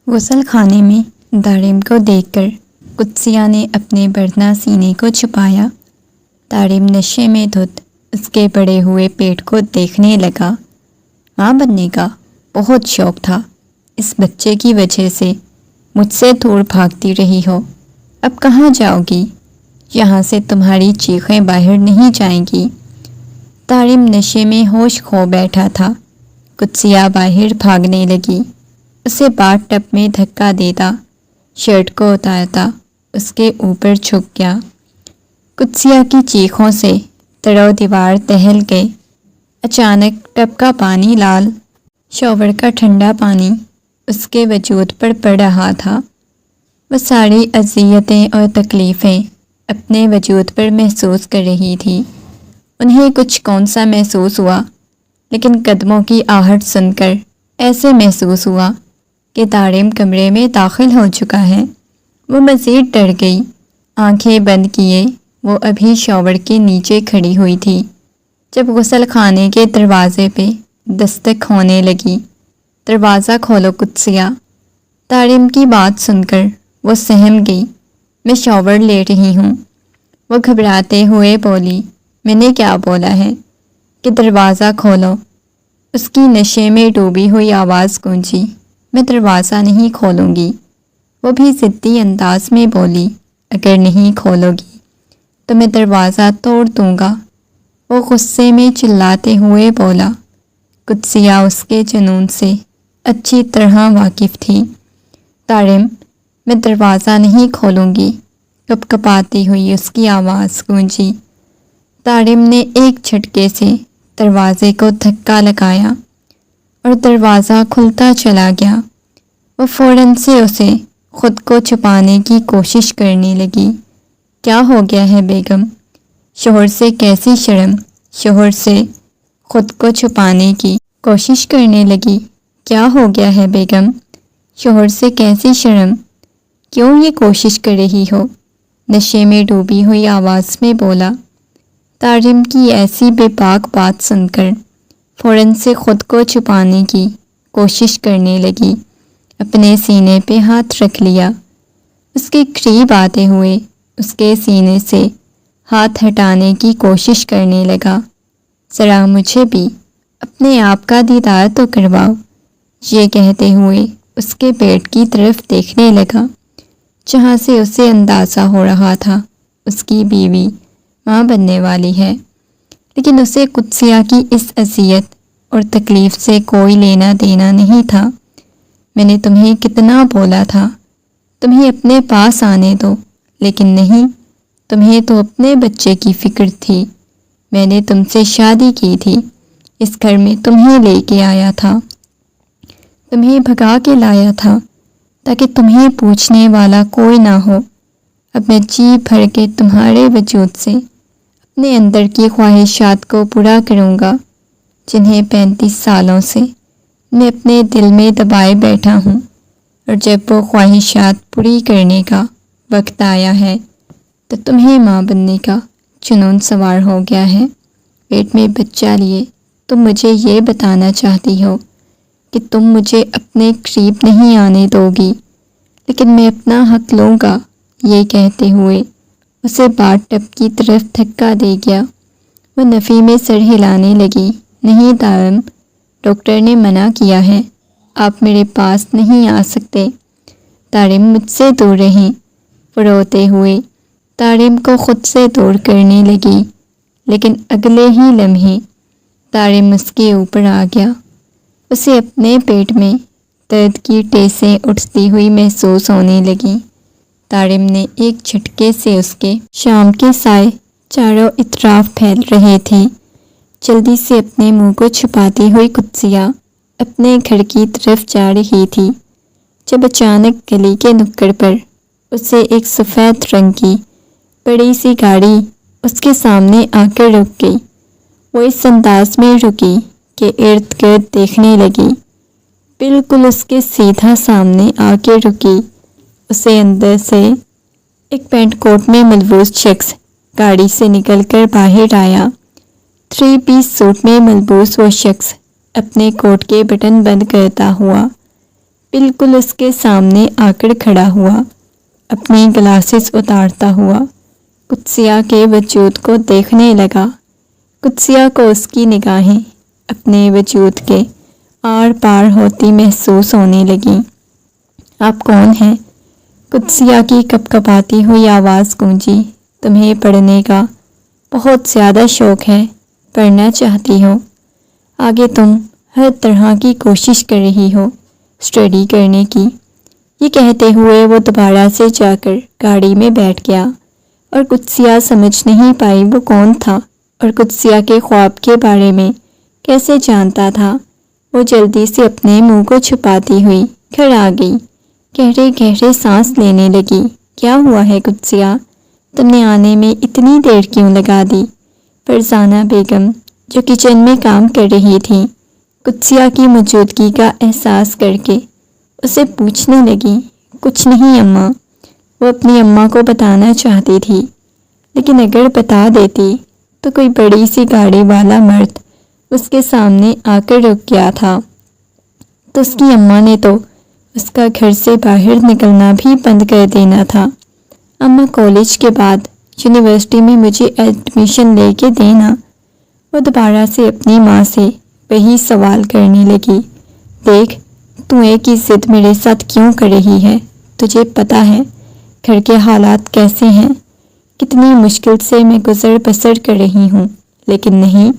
غسل خانے میں دارم کو دیکھ کر قدسیہ نے اپنے برہنہ سینے کو چھپایا۔ دارم نشے میں دھت اس کے بڑے ہوئے پیٹ کو دیکھنے لگا۔ ماں بننے کا بہت شوق تھا۔ اس بچے کی وجہ سے مجھ سے دور بھاگتی رہی ہو، اب کہاں جاؤ گی؟ یہاں سے تمہاری چیخیں باہر نہیں جائیں گی۔ دارم نشے میں ہوش کھو بیٹھا تھا۔ قدسیہ باہر بھاگنے لگی، اسے باتھ ٹب میں دھکا دیتا، شرٹ کو اتارتا، اس کے اوپر جھک گیا۔ قدسیہ کی چیخوں سے در و دیوار دہل گئے۔ اچانک ٹب کا پانی لال، شاور کا ٹھنڈا پانی اس کے وجود پر پڑ رہا تھا۔ وہ ساری اذیتیں اور تکلیفیں اپنے وجود پر محسوس کر رہی تھی۔ انہیں کچھ کون سا محسوس ہوا، لیکن قدموں کی آہٹ سن کر ایسے محسوس ہوا کہ دارم کمرے میں داخل ہو چکا ہے۔ وہ مزید ڈر گئی۔ آنکھیں بند کیے وہ ابھی شاور کے نیچے کھڑی ہوئی تھی جب غسل خانے کے دروازے پہ دستک ہونے لگی۔ دروازہ کھولو قدسیہ۔ دارم کی بات سن کر وہ سہم گئی۔ میں شاور لے رہی ہوں، وہ گھبراتے ہوئے بولی۔ میں نے کیا بولا ہے کہ دروازہ کھولو؟ اس کی نشے میں ڈوبی ہوئی آواز گونجی۔ میں دروازہ نہیں کھولوں گی، وہ بھی ضدی انداز میں بولی۔ اگر نہیں کھولو گی تو میں دروازہ توڑ دوں گا، وہ غصے میں چلاتے ہوئے بولا۔ قدسیہ اس کے جنون سے اچھی طرح واقف تھی۔ دارم، میں دروازہ نہیں کھولوں گی، کپ کپاتی ہوئی اس کی آواز گونجی۔ دارم نے ایک جھٹکے سے دروازے کو دھکا لگایا اور دروازہ کھلتا چلا گیا۔ وہ فوراً سے اسے خود کو چھپانے کی کوشش کرنے لگی۔ کیا ہو گیا ہے بیگم؟ شوہر سے کیسی شرم؟ شوہر سے خود کو چھپانے کی کوشش کرنے لگی۔ کیا ہو گیا ہے بیگم؟ شوہر سے کیسی شرم؟ کیوں یہ کوشش کر رہی ہو؟ نشے میں ڈوبی ہوئی آواز میں بولا۔ دارم کی ایسی بے باک بات سن کر فوراً سے خود کو چھپانے کی کوشش کرنے لگی۔ اپنے سینے پہ ہاتھ رکھ لیا۔ اس کے قریب آتے ہوئے اس کے سینے سے ہاتھ ہٹانے کی کوشش کرنے لگا۔ ذرا مجھے بھی اپنے آپ کا دیدار تو کرواؤ، یہ کہتے ہوئے اس کے پیٹ کی طرف دیکھنے لگا، جہاں سے اسے اندازہ ہو رہا تھا اس کی بیوی ماں بننے والی ہے۔ لیکن اسے قدسیہ کی اس اذیت اور تکلیف سے کوئی لینا دینا نہیں تھا۔ میں نے تمہیں کتنا بولا تھا تمہیں اپنے پاس آنے دو، لیکن نہیں، تمہیں تو اپنے بچے کی فکر تھی۔ میں نے تم سے شادی کی تھی، اس گھر میں تمہیں لے کے آیا تھا، تمہیں بھگا کے لایا تھا تاکہ تمہیں پوچھنے والا کوئی نہ ہو۔ اب میں جی بھر کے تمہارے وجود سے اپنے اندر کی خواہشات کو پورا کروں گا، جنہیں 35 سالوں سے میں اپنے دل میں دبائے بیٹھا ہوں، اور جب وہ خواہشات پوری کرنے کا وقت آیا ہے تو تمہیں ماں بننے کا جنون سوار ہو گیا ہے۔ پیٹ میں بچہ لیے تم مجھے یہ بتانا چاہتی ہو کہ تم مجھے اپنے قریب نہیں آنے دو گی، لیکن میں اپنا حق لوں گا۔ یہ کہتے ہوئے اسے باتھ ٹب کی طرف دھکا دے گیا۔ وہ نفی میں سر ہلانے لگی۔ نہیں دارم، ڈاکٹر نے منع کیا ہے، آپ میرے پاس نہیں آ سکتے۔ دارم، مجھ سے دور رہیں۔ وہ روتے ہوئے دارم کو خود سے دور کرنے لگی، لیکن اگلے ہی لمحے دارم اس کے اوپر آ گیا۔ اسے اپنے پیٹ میں درد کی ٹیسیں اٹھتی ہوئی محسوس ہونے لگیں۔ دارم نے ایک جھٹکے سے اس کے شام کے سائے چاروں اطراف پھیل رہے تھے۔ جلدی سے اپنے منہ کو چھپاتی ہوئی قدسیہ اپنے گھر کی طرف جا رہی تھی جب اچانک گلی کے نکڑ پر اسے ایک سفید رنگ کی بڑی سی گاڑی اس کے سامنے آ کر رک گئی۔ وہ اس انداز میں رکی کہ ارد گرد دیکھنے لگی، بالکل اس کے سیدھا سامنے آ کے رکی۔ اسے اندر سے ایک پینٹ کوٹ میں ملبوس شخص گاڑی سے نکل کر باہر آیا۔ 3 پیس سوٹ میں ملبوس وہ شخص اپنے کوٹ کے بٹن بند کرتا ہوا بالکل اس کے سامنے آ کر کھڑا ہوا، اپنی گلاسز اتارتا ہوا قدسیہ کے وجود کو دیکھنے لگا۔ قدسیہ کو اس کی نگاہیں اپنے وجود کے آر پار ہوتی محسوس ہونے لگیں۔ آپ کون ہیں؟ قدسیہ کی کپ کپاتی ہوئی آواز گونجی۔ تمہیں پڑھنے کا بہت زیادہ شوق ہے، پڑھنا چاہتی ہو؟ آگے تم ہر طرح کی کوشش کر رہی ہو اسٹڈی کرنے کی۔ یہ کہتے ہوئے وہ دوبارہ سے جا کر گاڑی میں بیٹھ گیا، اور قدسیہ سمجھ نہیں پائی وہ کون تھا اور قدسیہ کے خواب کے بارے میں کیسے جانتا تھا۔ وہ جلدی سے اپنے منہ کو چھپاتی ہوئی گھر آ گئی، گہرے گہرے سانس لینے لگی۔ کیا ہوا ہے قدسیہ؟ تم نے آنے میں اتنی دیر کیوں لگا دی؟ فرزانہ بیگم جو کچن میں کام کر رہی تھی، قدسیہ کی موجودگی کا احساس کر کے اسے پوچھنے لگی۔ کچھ نہیں اماں۔ وہ اپنی اماں کو بتانا چاہتی تھی، لیکن اگر بتا دیتی تو کوئی بڑی سی گاڑی والا مرد اس کے سامنے آ کر رک گیا تھا، تو اس کی اماں نے تو اس کا گھر سے باہر نکلنا بھی بند کر دینا تھا۔ اماں کالج کے بعد یونیورسٹی میں مجھے ایڈمیشن لے کے دینا۔ وہ دوبارہ سے اپنی ماں سے وہی سوال کرنے لگی۔ دیکھ، تو ایک ہی ضد میرے ساتھ کیوں کر رہی ہے؟ تجھے پتہ ہے گھر کے حالات کیسے ہیں، کتنی مشکل سے میں گزر بسر کر رہی ہوں، لیکن نہیں،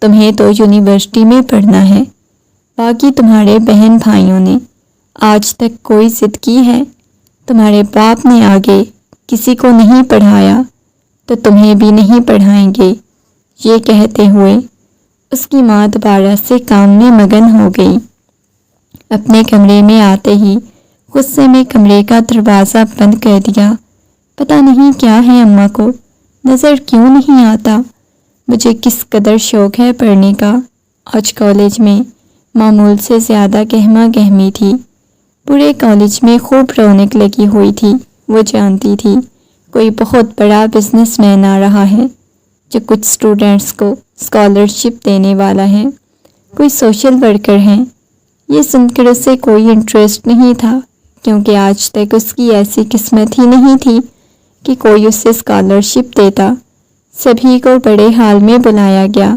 تمہیں تو یونیورسٹی میں پڑھنا ہے۔ باقی تمہارے بہن بھائیوں نے آج تک کوئی ضد کی ہے؟ تمہارے باپ نے آگے کسی کو نہیں پڑھایا تو تمہیں بھی نہیں پڑھائیں گے۔ یہ کہتے ہوئے اس کی ماں دوبارہ سے کام میں مگن ہو گئی۔ اپنے کمرے میں آتے ہی غصے میں کمرے کا دروازہ بند کر دیا۔ پتہ نہیں کیا ہے اماں کو، نظر کیوں نہیں آتا؟ مجھے کس قدر شوق ہے پڑھنے کا۔ آج کالج میں معمول سے زیادہ گہما گہمی تھی۔ پورے کالج میں خوب رونق لگی ہوئی تھی۔ وہ جانتی تھی کوئی بہت بڑا بزنس مین آ رہا ہے جو کچھ اسٹوڈنٹس کو اسکالرشپ دینے والا ہے، کوئی سوشل ورکر ہیں۔ یہ سن کر اسے کوئی انٹرسٹ نہیں تھا، کیونکہ آج تک اس کی ایسی قسمت ہی نہیں تھی کہ کوئی اسے اسکالرشپ دیتا۔ سبھی کو بڑے ہال میں بلایا گیا،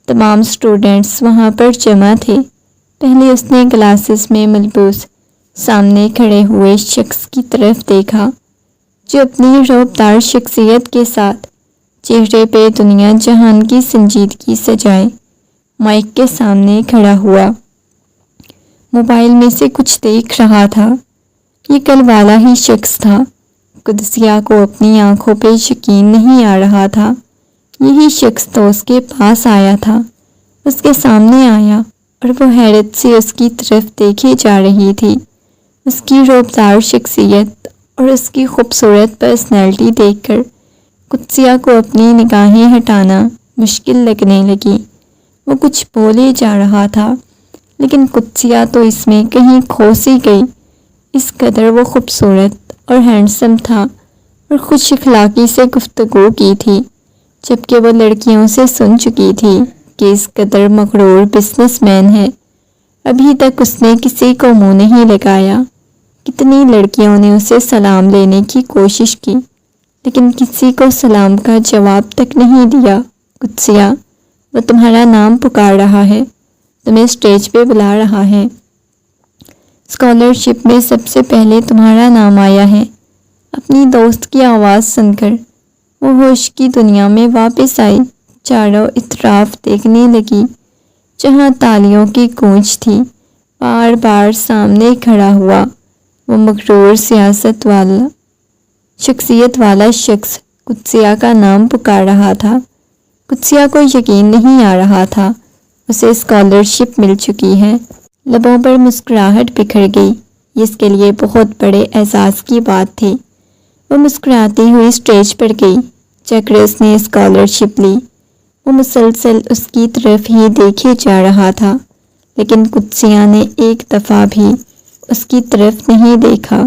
تمام اسٹوڈنٹس وہاں پر جمع تھے۔ پہلے اس نے گلاسز میں ملبوس سامنے کھڑے ہوئے شخص کی طرف دیکھا، جو اپنی رعبدار شخصیت کے ساتھ چہرے پہ دنیا جہان کی سنجیدگی سجائے مائک کے سامنے کھڑا ہوا، موبائل میں سے کچھ دیکھ رہا تھا۔ یہ کل والا ہی شخص تھا۔ قدسیہ کو اپنی آنکھوں پہ یقین نہیں آ رہا تھا۔ یہی شخص تو اس کے پاس آیا تھا، اس کے سامنے آیا، اور وہ حیرت سے اس کی طرف دیکھی جا رہی تھی۔ اس کی رعبدار شخصیت اور اس کی خوبصورت پرسنالٹی دیکھ کر قدسیہ کو اپنی نگاہیں ہٹانا مشکل لگنے لگی۔ وہ کچھ بولے جا رہا تھا، لیکن قدسیہ تو اس میں کہیں کھو سی گئی۔ اس قدر وہ خوبصورت اور ہینڈسم تھا، اور خوش اخلاقی سے گفتگو کی تھی، جبکہ وہ لڑکیوں سے سن چکی تھی کہ اس قدر مغرور بزنس مین ہے۔ ابھی تک اس نے کسی کو منہ نہیں لگایا۔ کتنی لڑکیوں نے اسے سلام لینے کی کوشش کی، لیکن کسی کو سلام کا جواب تک نہیں دیا۔ قدسیہ، وہ تمہارا نام پکار رہا ہے، تمہیں اسٹیج پہ بلا رہا ہے۔ اسکالرشپ میں سب سے پہلے تمہارا نام آیا ہے۔ اپنی دوست کی آواز سن کر وہ ہوش کی دنیا میں واپس آئی، چاروں اطراف دیکھنے لگی، جہاں تالیوں کی گونج تھی۔ بار بار سامنے کھڑا ہوا وہ مغرور شخصیت والا شخص قدسیہ کا نام پکار رہا تھا۔ قدسیہ کو یقین نہیں آ رہا تھا اسے اسکالرشپ مل چکی ہے۔ لبوں پر مسکراہٹ بکھر گئی۔ یہ اس کے لیے بہت بڑے اعزاز کی بات تھی۔ وہ مسکراتی ہوئی اسٹیج پر گئی، جا کر اس نے اسکالرشپ لی۔ وہ مسلسل اس کی طرف ہی دیکھے جا رہا تھا، لیکن قدسیہ نے ایک دفعہ بھی اس کی طرف نہیں دیکھا۔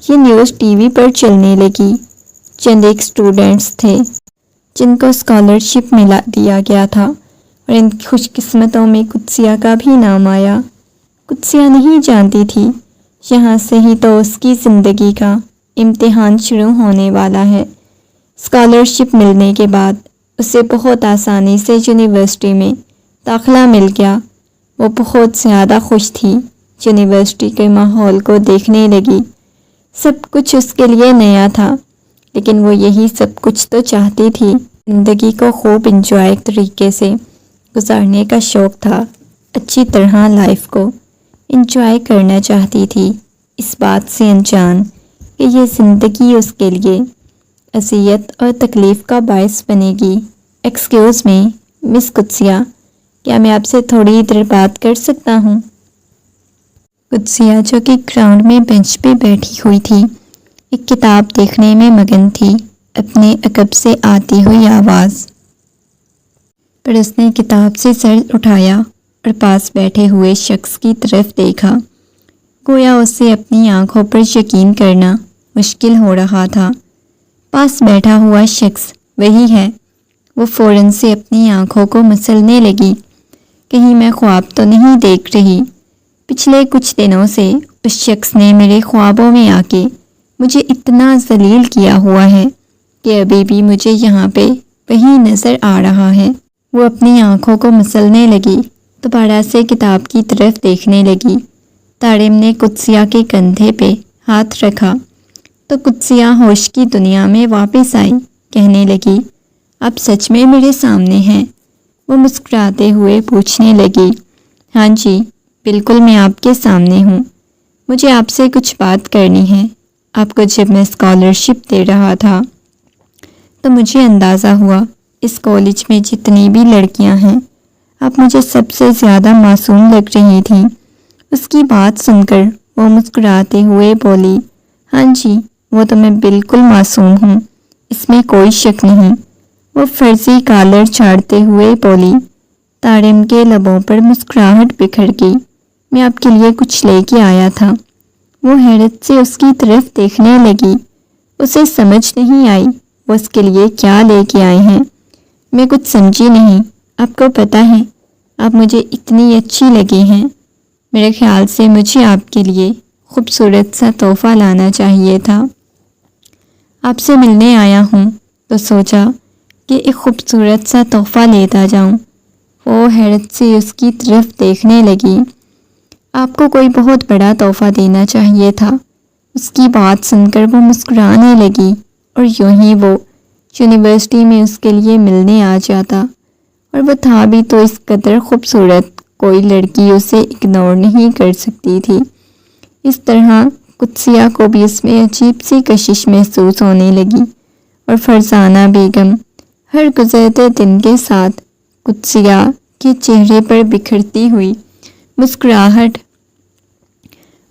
یہ نیوز ٹی وی پر چلنے لگی۔ چند ایک اسٹوڈنٹس تھے جن کو اسکالرشپ دیا گیا تھا، اور ان خوش قسمتوں میں قدسیہ کا بھی نام آیا۔ قدسیہ نہیں جانتی تھی یہاں سے ہی تو اس کی زندگی کا امتحان شروع ہونے والا ہے۔ اسکالرشپ ملنے کے بعد اسے بہت آسانی سے یونیورسٹی میں داخلہ مل گیا۔ وہ بہت زیادہ خوش تھی۔ یونیورسٹی کے ماحول کو دیکھنے لگی۔ سب کچھ اس کے لیے نیا تھا، لیکن وہ یہی سب کچھ تو چاہتی تھی۔ زندگی کو خوب انجوائے طریقے سے گزارنے کا شوق تھا۔ اچھی طرح لائف کو انجوائے کرنا چاہتی تھی، اس بات سے انجان کہ یہ زندگی اس کے لیے اذیت اور تکلیف کا باعث بنے گی۔ ایکسکیوز می مس قدسیہ، کیا میں آپ سے تھوڑی دیر بات کر سکتا ہوں؟ قدسیہ جو کہ گراؤنڈ میں بینچ پہ بیٹھی ہوئی تھی، ایک کتاب دیکھنے میں مگن تھی۔ اپنے عقب سے آتی ہوئی آواز پر اس نے کتاب سے سر اٹھایا اور پاس بیٹھے ہوئے شخص کی طرف دیکھا۔ گویا اسے اپنی آنکھوں پر یقین کرنا مشکل ہو رہا تھا۔ پاس بیٹھا ہوا شخص وہی ہے۔ وہ فوراً سے اپنی آنکھوں کو مسلنے لگی۔ کہیں میں خواب تو نہیں دیکھ رہی؟ پچھلے کچھ دنوں سے اس شخص نے میرے خوابوں میں آ کے مجھے اتنا ذلیل کیا ہوا ہے کہ ابھی بھی مجھے یہاں پہ وہی نظر آ رہا ہے۔ وہ اپنی آنکھوں کو مسلنے لگی، دوبارہ سے کتاب کی طرف دیکھنے لگی۔ طارم نے قدسیہ کے کندھے پہ ہاتھ رکھا تو قدسیہ ہوش کی دنیا میں واپس آئی۔ کہنے لگی، آپ سچ میں میرے سامنے ہیں؟ وہ مسکراتے ہوئے پوچھنے لگی، ہاں جی بالکل، میں آپ کے سامنے ہوں۔ مجھے آپ سے کچھ بات کرنی ہے۔ آپ کو جب میں اسکالرشپ دے رہا تھا تو مجھے اندازہ ہوا اس کالج میں جتنی بھی لڑکیاں ہیں آپ مجھے سب سے زیادہ معصوم لگ رہی تھیں۔ اس کی بات سن کر وہ مسکراتے ہوئے بولی، ہاں جی وہ تو میں بالکل معصوم ہوں، اس میں کوئی شک نہیں۔ وہ فرضی کالر چھاڑتے ہوئے بولی۔ طارم کے لبوں پر مسکراہٹ بکھر گئی۔ میں آپ کے لیے کچھ لے کے آیا تھا۔ وہ حیرت سے اس کی طرف دیکھنے لگی۔ اسے سمجھ نہیں آئی وہ اس کے لیے کیا لے کے آئے ہیں۔ میں کچھ سمجھی نہیں۔ آپ کو پتہ ہے آپ مجھے اتنی اچھی لگی ہیں، میرے خیال سے مجھے آپ کے لیے خوبصورت سا تحفہ لانا چاہیے تھا۔ آپ سے ملنے آیا ہوں تو سوچا کہ ایک خوبصورت سا تحفہ لیتا جاؤں۔ وہ حیرت سے اس کی طرف دیکھنے لگی۔ آپ کو کوئی بہت بڑا تحفہ دینا چاہیے تھا۔ اس کی بات سن کر وہ مسکرانے لگی اور یوں ہی وہ یونیورسٹی میں اس کے لیے ملنے آ جاتا، اور وہ تھا بھی تو اس قدر خوبصورت کوئی لڑکی اسے اگنور نہیں کر سکتی تھی۔ اس طرح قدسیہ کو بھی اس میں عجیب سی کشش محسوس ہونے لگی، اور فرزانہ بیگم ہر گزرتے دن کے ساتھ قدسیہ کے چہرے پر بکھرتی ہوئی مسکراہٹ،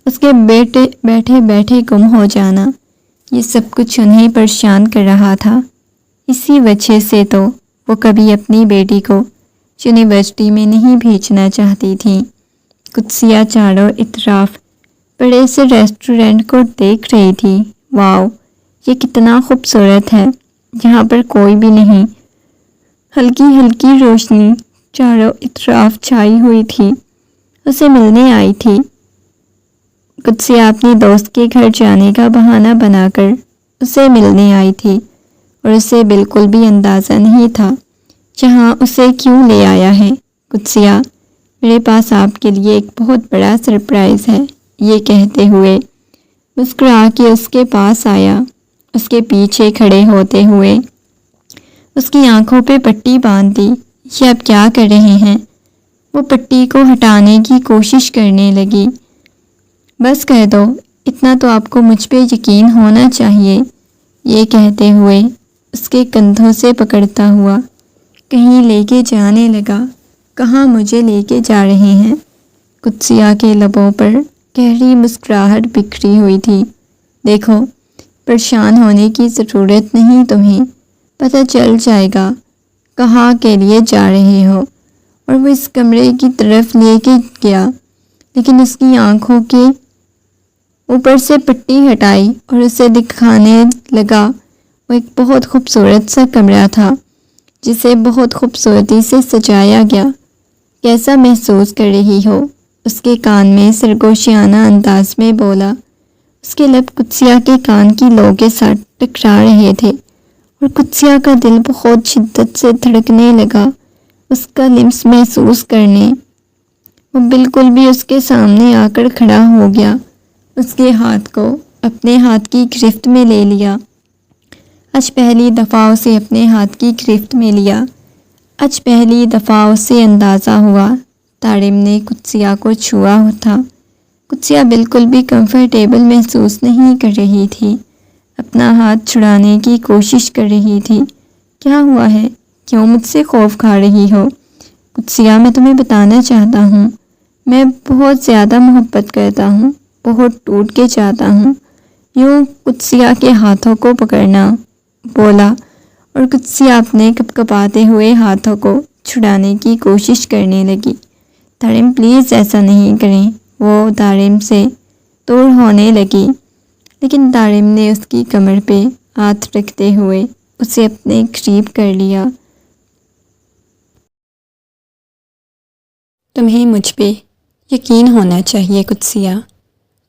اس کے بیٹھے بیٹھے گم ہو جانا، یہ سب کچھ انہیں پریشان کر رہا تھا۔ اسی وجہ سے تو وہ کبھی اپنی بیٹی کو یونیورسٹی میں نہیں بھیجنا چاہتی تھیں۔ قدسیہ چاروں اطراف بڑے سے ریسٹورنٹ کو دیکھ رہی تھی۔ واو، یہ کتنا خوبصورت ہے، یہاں پر کوئی بھی نہیں۔ ہلکی ہلکی روشنی چاروں اطراف چھائی ہوئی تھی۔ اسے ملنے آئی تھی۔ قدسیہ اپنی دوست کے گھر جانے کا بہانہ بنا کر اسے ملنے آئی تھی، اور اسے بالکل بھی اندازہ نہیں تھا یہاں اسے کیوں لے آیا ہے۔ قدسیہ، میرے پاس آپ کے لیے ایک بہت بڑا سرپرائز ہے، یہ کہتے ہوئے مسکرا کے اس کے پاس آیا۔ اس کے پیچھے کھڑے ہوتے ہوئے اس کی آنکھوں پہ پٹی باندھ دی۔ یہ آپ کیا کر رہے ہیں؟ وہ پٹی کو ہٹانے کی کوشش کرنے لگی۔ بس کہہ دو، اتنا تو آپ کو مجھ پہ یقین ہونا چاہیے، یہ کہتے ہوئے اس کے کندھوں سے پکڑتا ہوا کہیں لے کے جانے لگا۔ کہاں مجھے لے کے جا رہے ہیں؟ قدسیہ کے لبوں پر گہری مسکراہٹ بکھری ہوئی تھی۔ دیکھو، پریشان ہونے کی ضرورت نہیں تمہیں، پتہ چل جائے گا کہاں کے لیے جا رہے ہو۔ اور وہ اس کمرے کی طرف لے کے گیا، لیکن اس کی آنکھوں کے اوپر سے پٹی ہٹائی اور اسے دکھانے لگا وہ ایک بہت خوبصورت سا کمرہ تھا جسے بہت خوبصورتی سے سجایا گیا۔ کیسا محسوس کر رہی ہو؟ اس کے کان میں سرگوشیانہ انداز میں بولا۔ اس کے لب قدسیہ کے کان کی لو کے ساتھ ٹکرا رہے تھے اور قدسیہ کا دل بہت شدت سے دھڑکنے لگا اس کا لمس محسوس کرنے۔ وہ بالکل بھی اس کے سامنے آ کر کھڑا ہو گیا، اس کے ہاتھ کو اپنے ہاتھ کی گرفت میں لے لیا۔ آج پہلی دفعہ اسے اپنے ہاتھ کی گرفت میں لیا۔ آج پہلی دفعہ اسے اندازہ ہوا طارم نے قدسیہ کو چھوا تھا۔ قدسیہ بالکل بھی کمفرٹیبل محسوس نہیں کر رہی تھی، اپنا ہاتھ چھڑانے کی کوشش کر رہی تھی۔ کیا ہوا ہے؟ کیوں مجھ سے خوف کھا رہی ہو؟ قدسیہ، میں تمہیں بتانا چاہتا ہوں، میں بہت زیادہ محبت کرتا ہوں، بہت ٹوٹ کے چاہتا ہوں۔ یوں قدسیہ کے ہاتھوں کو پکڑنا بولا اور قدسیہ اپنے کپکپاتے ہوئے ہاتھوں کو چھڑانے کی کوشش کرنے لگی۔ طارم پلیز ایسا نہیں کریں، وہ طارم سے دور ہونے لگی، لیکن طارم نے اس کی کمر پہ ہاتھ رکھتے ہوئے اسے اپنے قریب کر لیا۔ تمہیں مجھ پہ یقین ہونا چاہیے قدسیہ۔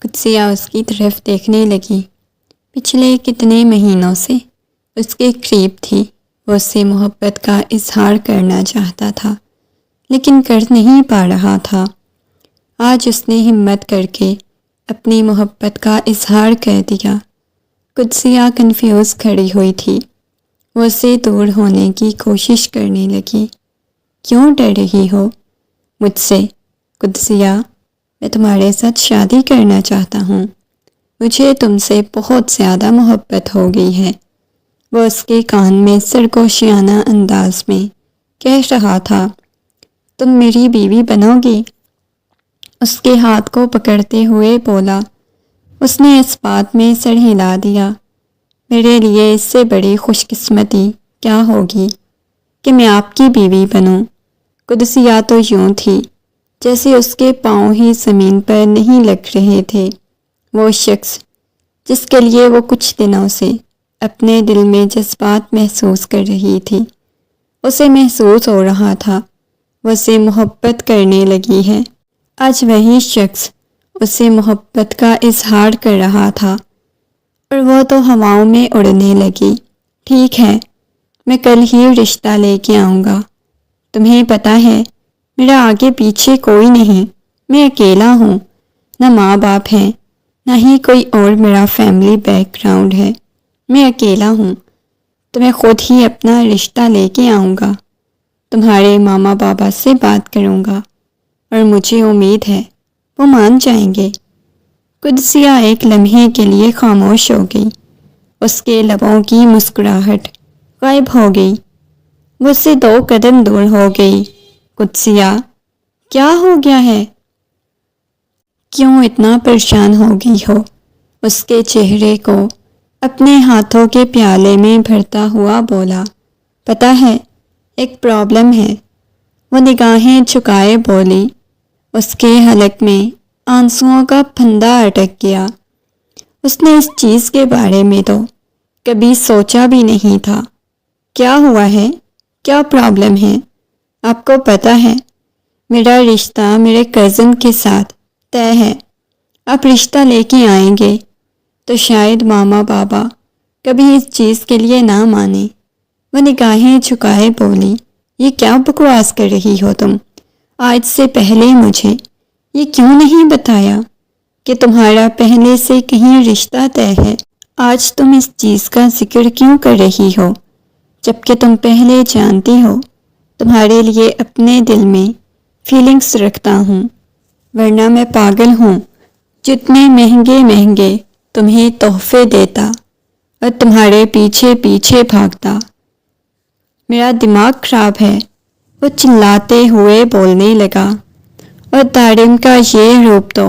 قدسیہ اس کی طرف دیکھنے لگی۔ پچھلے کتنے مہینوں سے اس کے قریب تھی، وہ اس سے محبت کا اظہار کرنا چاہتا تھا لیکن کر نہیں پا رہا تھا۔ آج اس نے ہمت کر کے اپنی محبت کا اظہار کر دیا۔ قدسیہ کنفیوز کھڑی ہوئی تھی، وہ اسے دور ہونے کی کوشش کرنے لگی۔ کیوں ڈر رہی ہو مجھ سے؟ قدسیہ، میں تمہارے ساتھ شادی کرنا چاہتا ہوں، مجھے تم سے بہت زیادہ محبت ہو گئی ہے، وہ اس کے کان میں سرگوشیانہ انداز میں کہہ رہا تھا۔ تم میری بیوی بنو گی؟ اس کے ہاتھ کو پکڑتے ہوئے بولا۔ اس نے اس بات میں سر ہلا دیا۔ میرے لیے اس سے بڑی خوش قسمتی کیا ہوگی کہ میں آپ کی بیوی بنوں۔ قدسیہ تو یوں تھی جیسے اس کے پاؤں ہی زمین پر نہیں لگ رہے تھے۔ وہ شخص جس کے لیے وہ کچھ دنوں سے اپنے دل میں جذبات محسوس کر رہی تھی، اسے محسوس ہو رہا تھا وہ اسے محبت کرنے لگی ہے۔ آج وہی شخص اسے محبت کا اظہار کر رہا تھا اور وہ تو ہواؤں میں اڑنے لگی۔ ٹھیک ہے، میں کل ہی رشتہ لے کے آؤں گا۔ تمہیں پتہ ہے میرا آگے پیچھے کوئی نہیں، میں اکیلا ہوں، نہ ماں باپ ہیں نہ ہی کوئی اور میرا فیملی بیک گراؤنڈ ہے، میں اکیلا ہوں، تو میں خود ہی اپنا رشتہ لے کے آؤں گا، تمہارے ماما بابا سے بات کروں گا اور مجھے امید ہے وہ مان جائیں گے۔ قدسیہ ایک لمحے کے لیے خاموش ہو گئی، اس کے لبوں کی مسکراہٹ غائب ہو گئی، وہ اس سے 2 قدم دور ہو گئی۔ قدسیہ، کیا ہو گیا ہے؟ کیوں اتنا پریشان ہو گئی ہو؟ اس کے چہرے کو اپنے ہاتھوں کے پیالے میں بھرتا ہوا بولا۔ پتہ ہے ایک پرابلم ہے، وہ نگاہیں جھکائے بولی۔ اس کے حلق میں آنسوؤں کا پھندا اٹک گیا۔ اس نے اس چیز کے بارے میں تو کبھی سوچا بھی نہیں تھا۔ کیا ہوا ہے؟ کیا پرابلم ہے؟ آپ کو پتہ ہے میرا رشتہ میرے کزن کے ساتھ طے ہے، آپ رشتہ لے کے آئیں گے تو شاید ماما بابا کبھی اس چیز کے لیے نہ مانیں۔ وہ نگاہیں جھکائے بولی، یہ کیا بکواس کر رہی ہو تم؟ آج سے پہلے مجھے یہ کیوں نہیں بتایا کہ تمہارا پہلے سے کہیں رشتہ طے ہے؟ آج تم اس چیز کا ذکر کیوں کر رہی ہو جبکہ تم پہلے جانتی ہو تمہارے لیے اپنے دل میں فیلنگز رکھتا ہوں، ورنہ میں پاگل ہوں جتنے مہنگے مہنگے تمہیں تحفے دیتا اور تمہارے پیچھے پیچھے بھاگتا۔ میرا دماغ خراب ہے، وہ چلاتے ہوئے بولنے لگا، اور طارم کا یہ روپ تو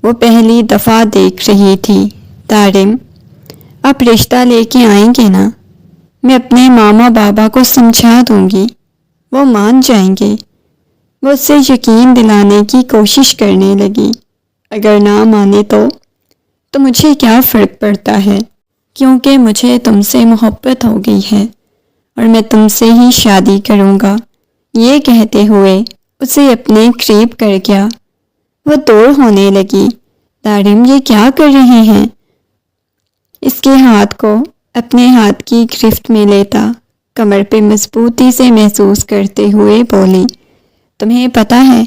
وہ پہلی دفعہ دیکھ رہی تھی۔ طارم، آپ رشتہ لے کے آئیں گے نا؟ میں اپنے ماما بابا کو سمجھا دوں گی، وہ مان جائیں گے۔ وہ اسے یقین دلانے کی کوشش کرنے لگی، اگر نہ مانے تو مجھے کیا فرق پڑتا ہے، کیونکہ مجھے تم سے محبت ہو گئی ہے اور میں تم سے ہی شادی کروں گا۔ یہ کہتے ہوئے اسے اپنے قریب کر گیا۔ وہ دوڑ ہونے لگی۔ دارم یہ کیا کر رہے ہیں؟ اس کے ہاتھ کو اپنے ہاتھ کی گرفت میں لیتا کمر پہ مضبوطی سے محسوس کرتے ہوئے بولی، تمہیں پتہ ہے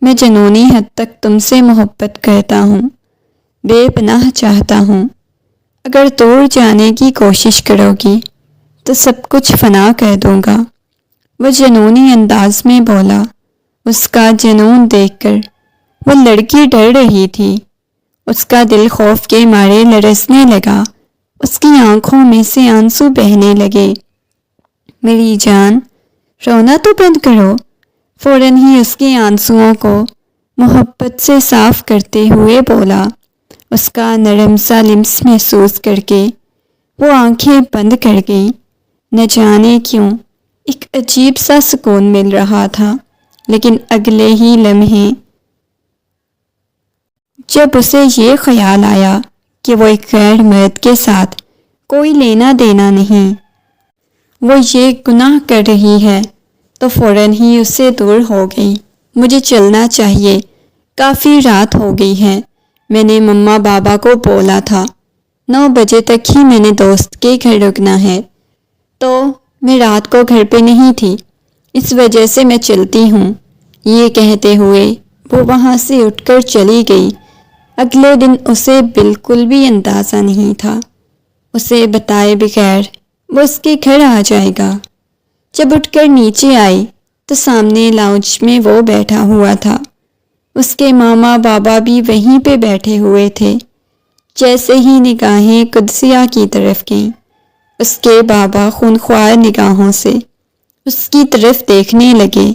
میں جنونی حد تک تم سے محبت کرتا ہوں، بے پناہ چاہتا ہوں۔ اگر دور جانے کی کوشش کرو گی تو سب کچھ فنا کر دوں گا۔ وہ جنونی انداز میں بولا۔ اس کا جنون دیکھ کر وہ لڑکی ڈر رہی تھی۔ اس کا دل خوف کے مارے لرزنے لگا۔ اس کی آنکھوں میں سے آنسو بہنے لگے۔ میری جان، رونا تو بند کرو۔ فوراً ہی اس کے آنسوؤں کو محبت سے صاف کرتے ہوئے بولا۔ اس کا نرم سا لمس محسوس کر کے وہ آنکھیں بند کر گئی۔ نہ جانے کیوں ایک عجیب سا سکون مل رہا تھا، لیکن اگلے ہی لمحے جب اسے یہ خیال آیا کہ وہ ایک غیر مرد کے ساتھ کوئی لینا دینا نہیں، وہ یہ گناہ کر رہی ہے، تو فوراً ہی اس سے دور ہو گئی۔ مجھے چلنا چاہیے، کافی رات ہو گئی ہے۔ میں نے مما بابا کو بولا تھا 9 بجے تک ہی میں نے دوست کے گھر رکنا ہے، تو میں رات کو گھر پہ نہیں تھی، اس وجہ سے میں چلتی ہوں۔ یہ کہتے ہوئے وہ وہاں سے اٹھ کر چلی گئی۔ اگلے دن اسے بالکل بھی اندازہ نہیں تھا، اسے بتائے بغیر وہ اس کے گھر آ جائے گا۔ جب اٹھ کر نیچے آئی تو سامنے لاؤنج میں وہ بیٹھا ہوا تھا۔ اس کے ماما بابا بھی وہیں پہ بیٹھے ہوئے تھے۔ جیسے ہی نگاہیں قدسیہ کی طرف گئیں، اس کے بابا خونخوار نگاہوں سے اس کی طرف دیکھنے لگے۔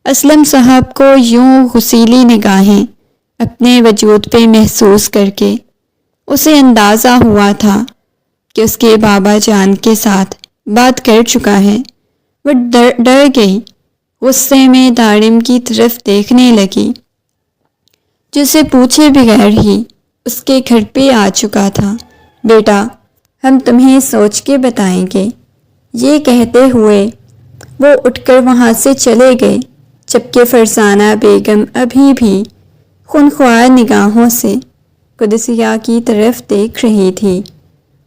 اسلم صاحب کو یوں غسیلی نگاہیں اپنے وجود پہ محسوس کر کے اسے اندازہ ہوا تھا کہ اس کے بابا جان کے ساتھ بات کر چکا ہے۔ وہ ڈر گئی، غصے میں دارم کی طرف دیکھنے لگی، جسے پوچھے بغیر ہی اس کے گھر پہ آ چکا تھا۔ بیٹا، ہم تمہیں سوچ کے بتائیں گے۔ یہ کہتے ہوئے وہ اٹھ کر وہاں سے چلے گئے، جبکہ فرزانہ بیگم ابھی بھی خونخوار نگاہوں سے قدسیہ کی طرف دیکھ رہی تھی۔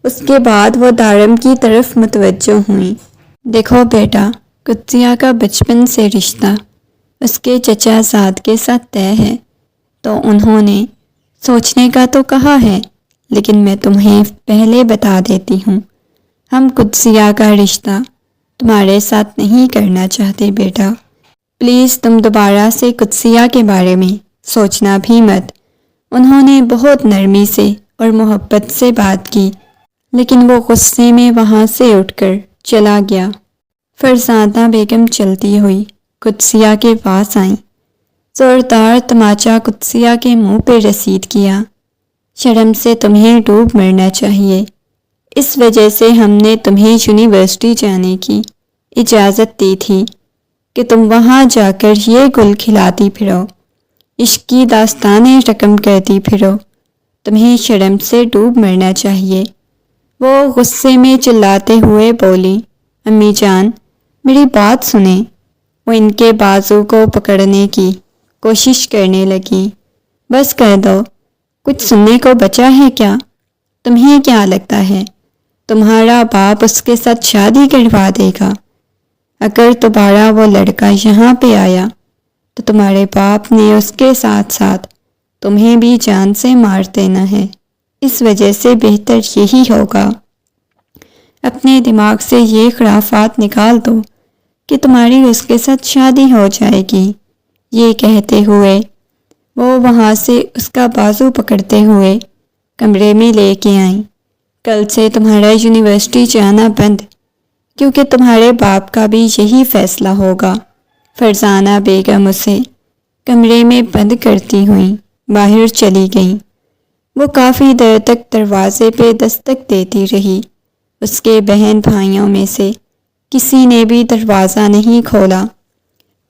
اس کے بعد وہ دارم کی طرف متوجہ ہوئیں۔ دیکھو بیٹا، قدسیہ کا بچپن سے رشتہ اس کے چچا زاد کے ساتھ طے ہے، تو انہوں نے سوچنے کا تو کہا ہے، لیکن میں تمہیں پہلے بتا دیتی ہوں، ہم قدسیہ کا رشتہ تمہارے ساتھ نہیں کرنا چاہتے بیٹا۔ پلیز تم دوبارہ سے قدسیہ کے بارے میں سوچنا بھی مت۔ انہوں نے بہت نرمی سے اور محبت سے بات کی، لیکن وہ غصے میں وہاں سے اٹھ کر چلا گیا۔ فرزانہ بیگم چلتی ہوئی قدسیہ کے پاس آئیں۔ زوردار تماچا قدسیہ کے منہ پہ رسید کیا۔ شرم سے تمہیں ڈوب مرنا چاہیے، اس وجہ سے ہم نے تمہیں یونیورسٹی جانے کی اجازت دی تھی کہ تم وہاں جا کر یہ گل کھلاتی پھرو، عشق کی داستانیں رقم کرتی پھرو، تمہیں شرم سے ڈوب مرنا چاہیے۔ وہ غصے میں چلاتے ہوئے بولی، امی جان میری بات سنیں۔ وہ ان کے بازو کو پکڑنے کی کوشش کرنے لگی۔ بس کر دو، کچھ سننے کو بچا ہے کیا؟ تمہیں کیا لگتا ہے تمہارا باپ اس کے ساتھ شادی کروا دے گا؟ اگر دوبارہ وہ لڑکا یہاں پہ آیا تو تمہارے باپ نے اس کے ساتھ ساتھ تمہیں بھی جان سے مار دینا ہے۔ اس وجہ سے بہتر یہی ہوگا اپنے دماغ سے یہ خرافات نکال دو کہ تمہاری اس کے ساتھ شادی ہو جائے گی۔ یہ کہتے ہوئے وہ وہاں سے اس کا بازو پکڑتے ہوئے کمرے میں لے کے آئیں۔ کل سے تمہارا یونیورسٹی جانا بند، کیونکہ تمہارے باپ کا بھی یہی فیصلہ ہوگا۔ فرزانہ بیگم اسے کمرے میں بند کرتی ہوئیں باہر چلی گئیں۔ وہ کافی دیر تک دروازے پہ دستک دیتی رہی۔ اس کے بہن بھائیوں میں سے کسی نے بھی دروازہ نہیں کھولا۔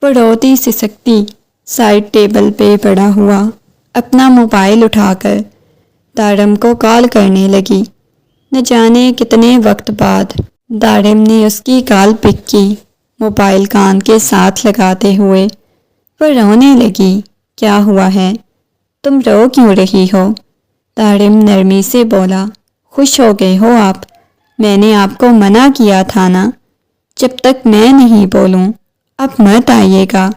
وہ روتی سسکتی سائڈ ٹیبل پہ پڑا ہوا اپنا موبائل اٹھا کر دارم کو کال کرنے لگی۔ نہ جانے کتنے وقت بعد دارم نے اس کی کال پک کی۔ موبائل کان کے ساتھ لگاتے ہوئے وہ رونے لگی۔ کیا ہوا ہے؟ تم رو کیوں رہی ہو؟ طارم نرمی سے بولا۔ خوش ہو گئے ہو آپ؟ میں نے آپ کو منع کیا تھا نا، جب تک میں نہیں بولوں اب مت آئیے گا،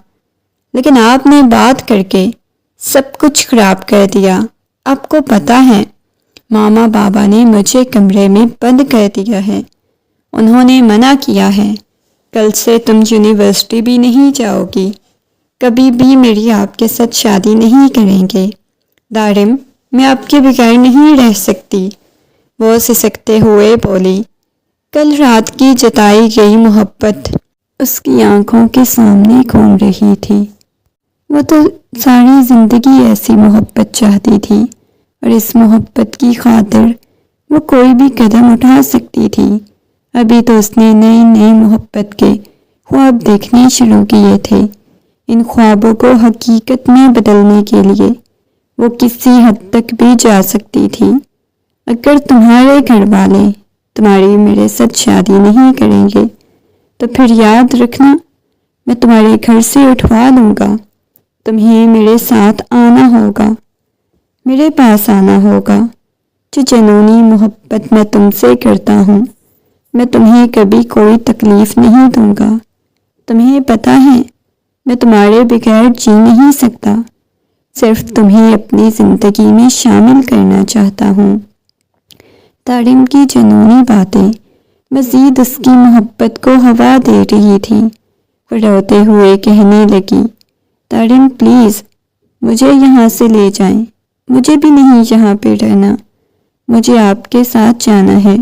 لیکن آپ نے بات کر کے سب کچھ خراب کر دیا۔ آپ کو پتہ ہے ماما بابا نے مجھے کمرے میں بند کر دیا ہے، انہوں نے منع کیا ہے کل سے تم یونیورسٹی بھی نہیں جاؤ گی، کبھی بھی میری آپ کے ساتھ شادی نہیں کریں گے۔ طارم، میں آپ کے بغیر نہیں رہ سکتی، وہ سسکتے ہوئے بولی۔ کل رات کی جتائی گئی محبت اس کی آنکھوں کے سامنے گھوم رہی تھی۔ وہ تو ساری زندگی ایسی محبت چاہتی تھی، اور اس محبت کی خاطر وہ کوئی بھی قدم اٹھا سکتی تھی۔ ابھی تو اس نے نئی نئی محبت کے خواب دیکھنے شروع کیے تھے۔ ان خوابوں کو حقیقت میں بدلنے کے لیے وہ کسی حد تک بھی جا سکتی تھی۔ اگر تمہارے گھر والے تمہاری میرے ساتھ شادی نہیں کریں گے تو پھر یاد رکھنا میں تمہارے گھر سے اٹھوا لوں گا، تمہیں میرے ساتھ آنا ہوگا، میرے پاس آنا ہوگا۔ جو جنونی محبت میں تم سے کرتا ہوں، میں تمہیں کبھی کوئی تکلیف نہیں دوں گا۔ تمہیں پتہ ہے میں تمہارے بغیر جی نہیں سکتا، صرف تمہیں اپنی زندگی میں شامل کرنا چاہتا ہوں۔ طارم کی جنونی باتیں مزید اس کی محبت کو ہوا دے رہی تھی۔ وہ روتے ہوئے کہنے لگی، طارم پلیز مجھے یہاں سے لے جائیں، مجھے بھی نہیں یہاں پہ رہنا، مجھے آپ کے ساتھ جانا ہے۔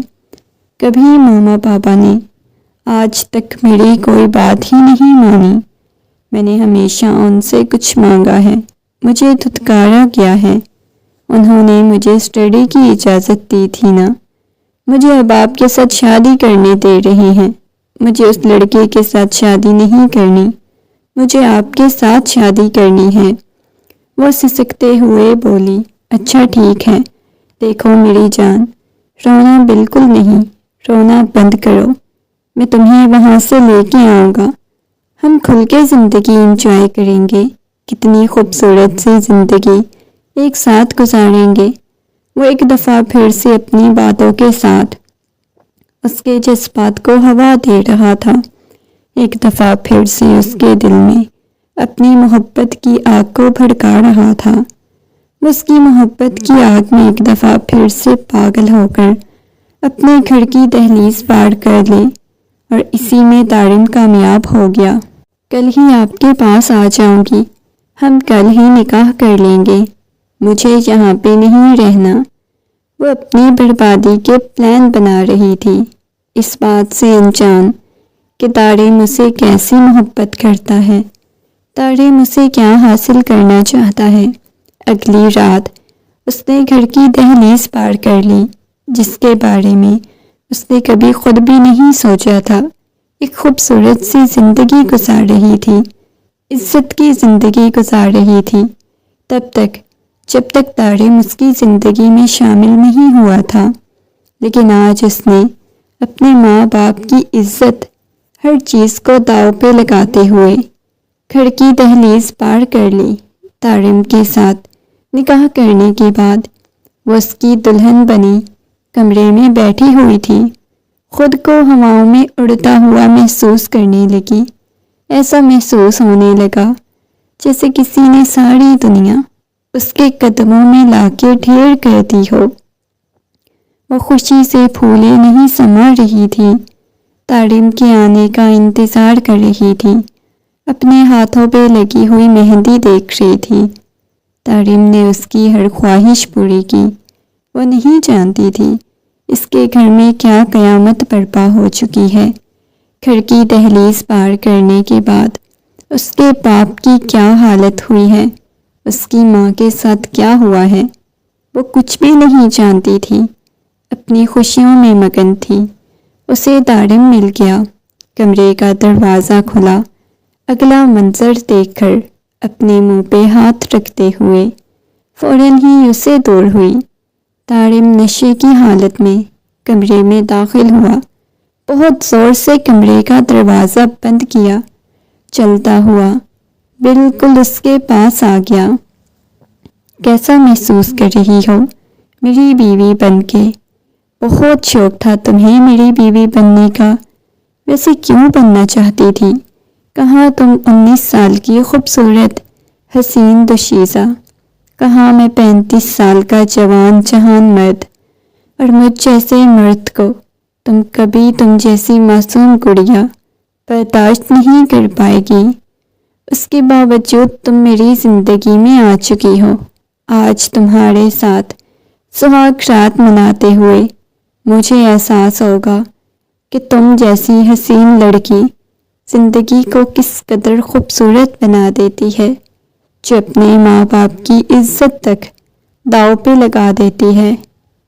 کبھی ماما پاپا نے آج تک میری کوئی بات ہی نہیں مانی، میں نے ہمیشہ ان سے کچھ مانگا ہے، مجھے دھتکارا گیا ہے۔ انہوں نے مجھے اسٹڈی کی اجازت دی تھی نا، مجھے اب آپ کے ساتھ شادی کرنے دے رہے ہیں، مجھے اس لڑکے کے ساتھ شادی نہیں کرنی، مجھے آپ کے ساتھ شادی کرنی ہے۔ وہ سسکتے ہوئے بولی، اچھا ٹھیک ہے، دیکھو میری جان، رونا بالکل نہیں، رونا بند کرو، میں تمہیں وہاں سے لے کے آؤں گا، ہم کھل کے زندگی انجوائے کریں گے، کتنی خوبصورت سی زندگی ایک ساتھ گزاریں گے۔ وہ ایک دفعہ پھر سے اپنی باتوں کے ساتھ اس کے جذبات کو ہوا دے رہا تھا، ایک دفعہ پھر سے اس کے دل میں اپنی محبت کی آگ کو بھڑکا رہا تھا۔ وہ اس کی محبت کی آگ میں ایک دفعہ پھر سے پاگل ہو کر اپنے گھر کی دہلیز پار کر لی، اور اسی میں طارم کامیاب ہو گیا۔ کل ہی آپ کے پاس آ جاؤں گی، ہم کل ہی نکاح کر لیں گے، مجھے یہاں پہ نہیں رہنا۔ وہ اپنی بربادی کے پلان بنا رہی تھی، اس بات سے انجان کہ طارم اسے کیسی محبت کرتا ہے، طارم اسے کیا حاصل کرنا چاہتا ہے۔ اگلی رات اس نے گھر کی دہلیز پار کر لی، جس کے بارے میں اس نے کبھی خود بھی نہیں سوچا تھا۔ ایک خوبصورت سی زندگی گزار رہی تھی، عزت کی زندگی گزار رہی تھی، تب تک جب تک طارم اس کی زندگی میں شامل نہیں ہوا تھا۔ لیکن آج اس نے اپنے ماں باپ کی عزت ہر چیز کو داؤ پہ لگاتے ہوئے گھر کی دہلیز پار کر لی۔ طارم کے ساتھ نکاح کرنے کے بعد وہ اس کی دلہن بنی کمرے میں بیٹھی ہوئی تھی، خود کو ہواؤں میں اڑتا ہوا محسوس کرنے لگی۔ ایسا محسوس ہونے لگا جیسے کسی نے ساری دنیا اس کے قدموں میں لا کے ڈھیر کر دی ہو۔ وہ خوشی سے پھولے نہیں سما رہی تھی، طارم کے آنے کا انتظار کر رہی تھی، اپنے ہاتھوں پہ لگی ہوئی مہندی دیکھ رہی تھی۔ طارم نے اس کی ہر خواہش پوری کی۔ وہ نہیں جانتی تھی اس کے گھر میں کیا قیامت برپا ہو چکی ہے۔ گھر کی دہلیز پار کرنے کے بعد اس کے باپ کی کیا حالت ہوئی ہے، اس کی ماں کے ساتھ کیا ہوا ہے، وہ کچھ بھی نہیں جانتی تھی، اپنی خوشیوں میں مگن تھی۔ اسے طارم مل گیا، کمرے کا دروازہ کھلا، اگلا منظر دیکھ کر اپنے منہ پہ ہاتھ رکھتے ہوئے فوراً ہی اسے دوڑ ہوئی۔ طارم نشے کی حالت میں کمرے میں داخل ہوا، بہت زور سے کمرے کا دروازہ بند کیا، چلتا ہوا بالکل اس کے پاس آ گیا کیسا محسوس کر رہی ہو میری بیوی بن کے؟ بہت شوق تھا تمہیں میری بیوی بننے کا، ویسے کیوں بننا چاہتی تھی؟ کہاں تم 19 سال کی خوبصورت حسین دوشیزہ، کہاں میں 35 سال کا جوان جہان مرد، اور مجھ جیسے مرد کو تم جیسی معصوم گڑیا برداشت نہیں کر پائے گی۔ اس کے باوجود تم میری زندگی میں آ چکی ہو۔ آج تمہارے ساتھ سہاگ رات مناتے ہوئے مجھے احساس ہوگا کہ تم جیسی حسین لڑکی زندگی کو کس قدر خوبصورت بنا دیتی ہے، جو اپنے ماں باپ کی عزت تک داؤ پہ لگا دیتی ہے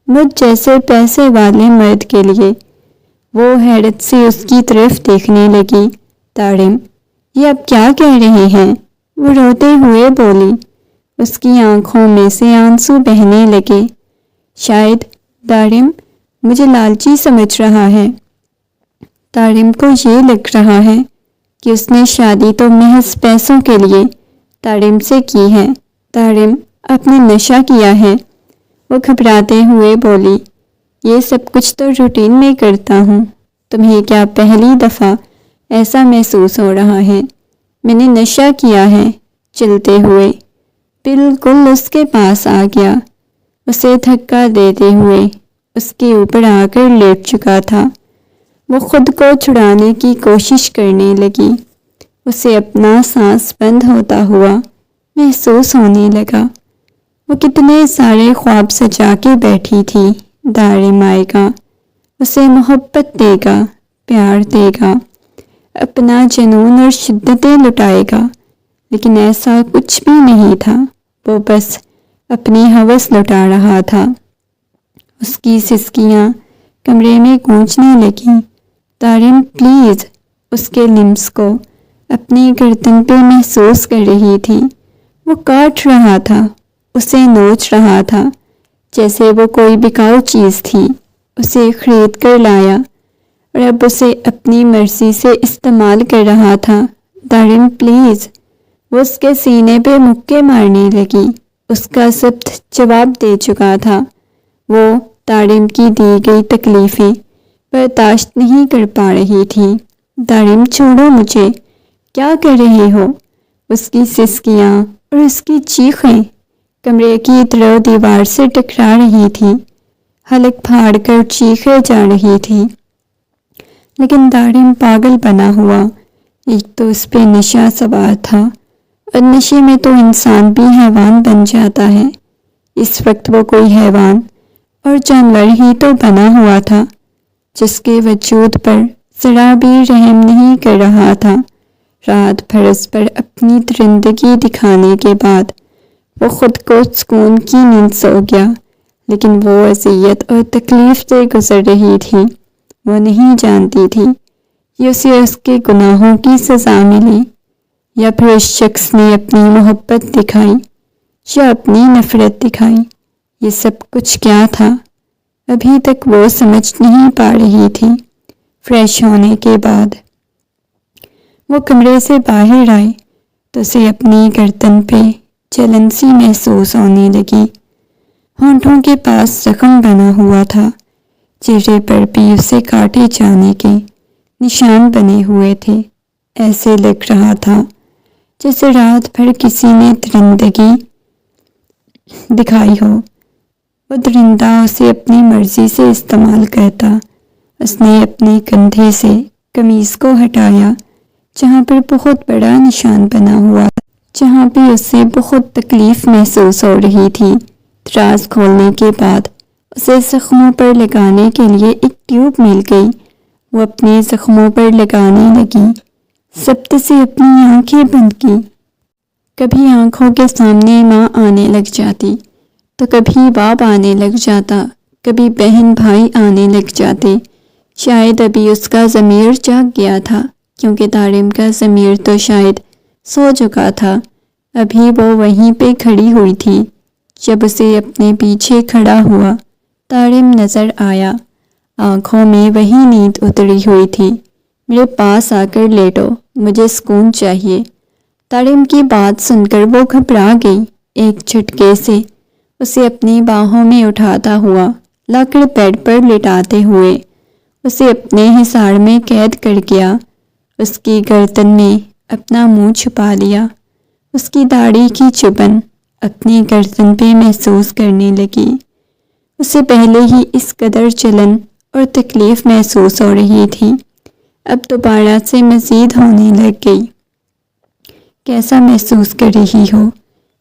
مجھ جیسے پیسے والے مرد کے لیے۔ وہ حیرت سے اس کی طرف دیکھنے لگی۔ طارم، یہ اب کیا کہہ رہے ہیں؟ وہ روتے ہوئے بولی۔ اس کی آنکھوں میں سے آنسو بہنے لگے۔ شاید طارم مجھے لالچی سمجھ رہا ہے۔ طارم کو یہ لگ رہا ہے کہ اس نے شادی تو محض پیسوں کے لیے طارم سے کی ہے۔ طارم، آپ نے نشہ کیا ہے؟ وہ گھبراتے ہوئے بولی۔ یہ سب کچھ تو روٹین میں کرتا ہوں، تمہیں کیا پہلی دفعہ ایسا محسوس ہو رہا ہے؟ میں نے نشہ کیا ہے۔ چلتے ہوئے بالکل اس کے پاس آ گیا، اسے دھکا دیتے ہوئے اس کے اوپر آ کر لیٹ چکا تھا۔ وہ خود کو چھڑانے کی کوشش کرنے لگی۔ اسے اپنا سانس بند ہوتا ہوا محسوس ہونے لگا۔ وہ کتنے سارے خواب سجا کے بیٹھی تھی۔ طارم آئے گا، اسے محبت دے گا، پیار دے گا، اپنا جنون اور شدتیں لٹائے گا، لیکن ایسا کچھ بھی نہیں تھا۔ وہ بس اپنی ہوس لٹا رہا تھا۔ اس کی سسکیاں کمرے میں گونجنے لگیں۔ طارم پلیز اس کے لمس کو اپنی گردن پہ محسوس کر رہی تھی۔ وہ کاٹ رہا تھا، اسے نوچ رہا تھا جیسے وہ کوئی بکاؤ چیز تھی۔ اسے خرید کر لایا اور اب اسے اپنی مرضی سے استعمال کر رہا تھا۔ طارم پلیز، وہ اس کے سینے پہ مکے مارنے لگی۔ اس کا ضبط جواب دے چکا تھا۔ وہ طارم کی دی گئی تکلیفیں برداشت نہیں کر پا رہی تھی۔ طارم چھوڑو مجھے، کیا کر رہے ہو؟ اس کی سسکیاں اور اس کی چیخیں کمرے کی طرف دیوار سے ٹکرا رہی تھی، حلق پھاڑ کر چیخے جا رہی تھی۔ لیکن طارم پاگل بنا ہوا۔ ایک تو اس پہ نشہ سوار تھا اور نشے میں تو انسان بھی حیوان بن جاتا ہے۔ اس وقت وہ کوئی حیوان اور جانور ہی تو بنا ہوا تھا، جس کے وجود پر ذرا بھی رحم نہیں کر رہا تھا۔ رات بھر اس پر اپنی درندگی دکھانے کے بعد وہ خود کو سکون کی نیند سو گیا، لیکن وہ اذیت اور تکلیف سے گزر رہی تھی۔ وہ نہیں جانتی تھی کہ اسے اس کے گناہوں کی سزا ملی، یا پھر اس شخص نے اپنی محبت دکھائی یا اپنی نفرت دکھائی۔ یہ سب کچھ کیا تھا؟ ابھی تک وہ سمجھ نہیں پا رہی تھی۔ فریش ہونے کے بعد وہ کمرے سے باہر آئی تو اسے اپنی گردن پہ جلن سی محسوس ہونے لگی۔ ہونٹوں کے پاس زخم بنا ہوا تھا، چہرے پر بھی اسے کاٹے جانے کے نشان بنے ہوئے تھے۔ ایسے لگ رہا تھا جیسے رات بھر کسی نے درندگی دکھائی ہو۔ وہ درندہ اسے اپنی مرضی سے استعمال کرتا۔ اس نے اپنے کندھے سے قمیض کو ہٹایا جہاں پر بہت بڑا نشان بنا ہوا تھا، جہاں بھی اسے بہت تکلیف محسوس ہو رہی تھی۔ دراز کھولنے کے بعد اسے زخموں پر لگانے کے لیے ایک ٹیوب مل گئی۔ وہ اپنے زخموں پر لگانے لگی، ضبط سے اپنی آنکھیں بند کی۔ کبھی آنکھوں کے سامنے ماں آنے لگ جاتی تو کبھی باپ آنے لگ جاتا، کبھی بہن بھائی آنے لگ جاتے۔ شاید ابھی اس کا ضمیر جاگ گیا تھا، کیونکہ طارم کا ضمیر تو شاید سو چکا تھا۔ ابھی وہ وہیں پہ کھڑی ہوئی تھی جب اسے اپنے پیچھے کھڑا ہوا طارم نظر آیا۔ آنکھوں میں وہی نیند اتری ہوئی تھی۔ میرے پاس آ کر لیٹو، مجھے سکون چاہیے۔ طارم کی بات سن کر وہ گھبرا گئی۔ ایک جھٹکے سے اسے اپنی باہوں میں اٹھاتا ہوا لا کر بیڈ پر لٹاتے ہوئے اسے اپنے حصار میں قید کر گیا۔ اس کی گردن میں اپنا منہ چھپا لیا۔ اس کی داڑھی کی چبھن اپنی گردن پہ محسوس کرنے لگی۔ اسے پہلے ہی اس قدر جلن اور تکلیف محسوس ہو رہی تھی، اب دوبارہ سے مزید ہونے لگ گئی۔ کیسا محسوس کر رہی ہو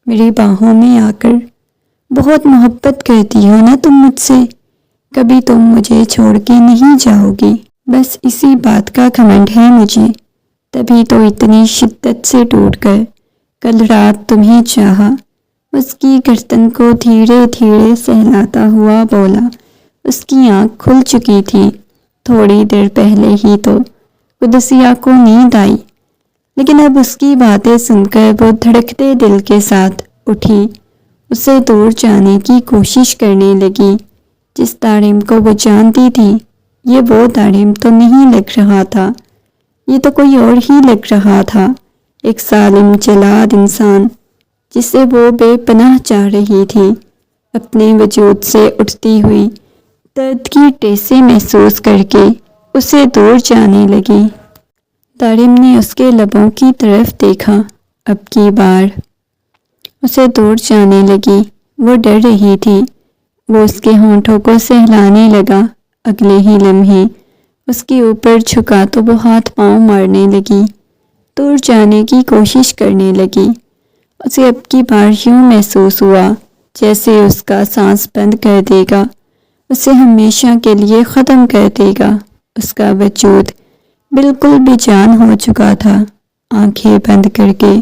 میری باہوں میں آ کر؟ بہت محبت کرتی ہو نا تم مجھ سے؟ کبھی تم مجھے چھوڑ کے نہیں جاؤ گی؟ بس اسی بات کا گھمنڈ ہے مجھے، تبھی تو اتنی شدت سے ٹوٹ کر کل رات تمہیں چاہا۔ اس کی گردن کو دھیرے دھیرے سہلاتا ہوا بولا۔ اس کی آنکھ کھل چکی تھی، تھوڑی دیر پہلے ہی تو قدسیہ کو نیند آئی، لیکن اب اس کی باتیں سن کر وہ دھڑکتے دل کے ساتھ اٹھی، اسے دور جانے کی کوشش کرنے لگی۔ جس دارم کو وہ جانتی تھی یہ وہ دارم تو نہیں لگ رہا تھا، یہ تو کوئی اور ہی لگ رہا تھا، ایک ظالم جلاد انسان جسے وہ بے پناہ چاہ رہی تھی۔ اپنے وجود سے اٹھتی ہوئی درد کی ٹیسیں محسوس کر کے اسے دور جانے لگی۔ دارم نے اس کے لبوں کی طرف دیکھا، اب کی بار اسے دور جانے لگی۔ وہ ڈر رہی تھی، وہ اس کے ہونٹوں کو سہلانے لگا۔ اگلے ہی لمحے اس کے اوپر جھکا تو وہ ہاتھ پاؤں مارنے لگی، دور جانے کی کوشش کرنے لگی۔ اسے اب کی بار یوں محسوس ہوا جیسے اس کا سانس بند کر دے گا، اسے ہمیشہ کے لیے ختم کر دے گا۔ اس کا وجود بالکل بے جان ہو چکا تھا۔ آنکھیں بند کر کے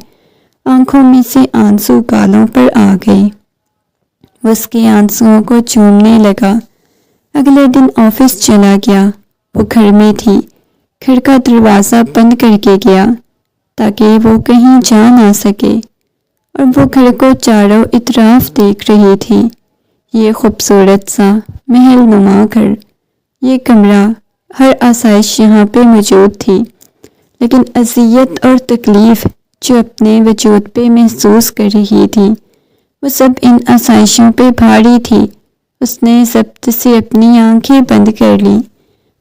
آنکھوں میں سے آنسو گالوں پر آ گئی۔ وہ اس کے آنسوؤں کو چومنے لگا۔ اگلے دن آفس چلا گیا۔ وہ گھر میں تھی، گھر کا دروازہ بند کر کے گیا تاکہ وہ کہیں جا نہ سکے، اور وہ گھر کو چاروں اطراف دیکھ رہی تھی۔ یہ خوبصورت سا محل نما گھر، یہ کمرہ، ہر آسائش یہاں پہ موجود تھی، لیکن اذیت اور تکلیف جو اپنے وجود پہ محسوس کر رہی تھی وہ سب ان آسائشوں پہ بھاری تھی۔ اس نے ضبط سے اپنی آنکھیں بند کر لی۔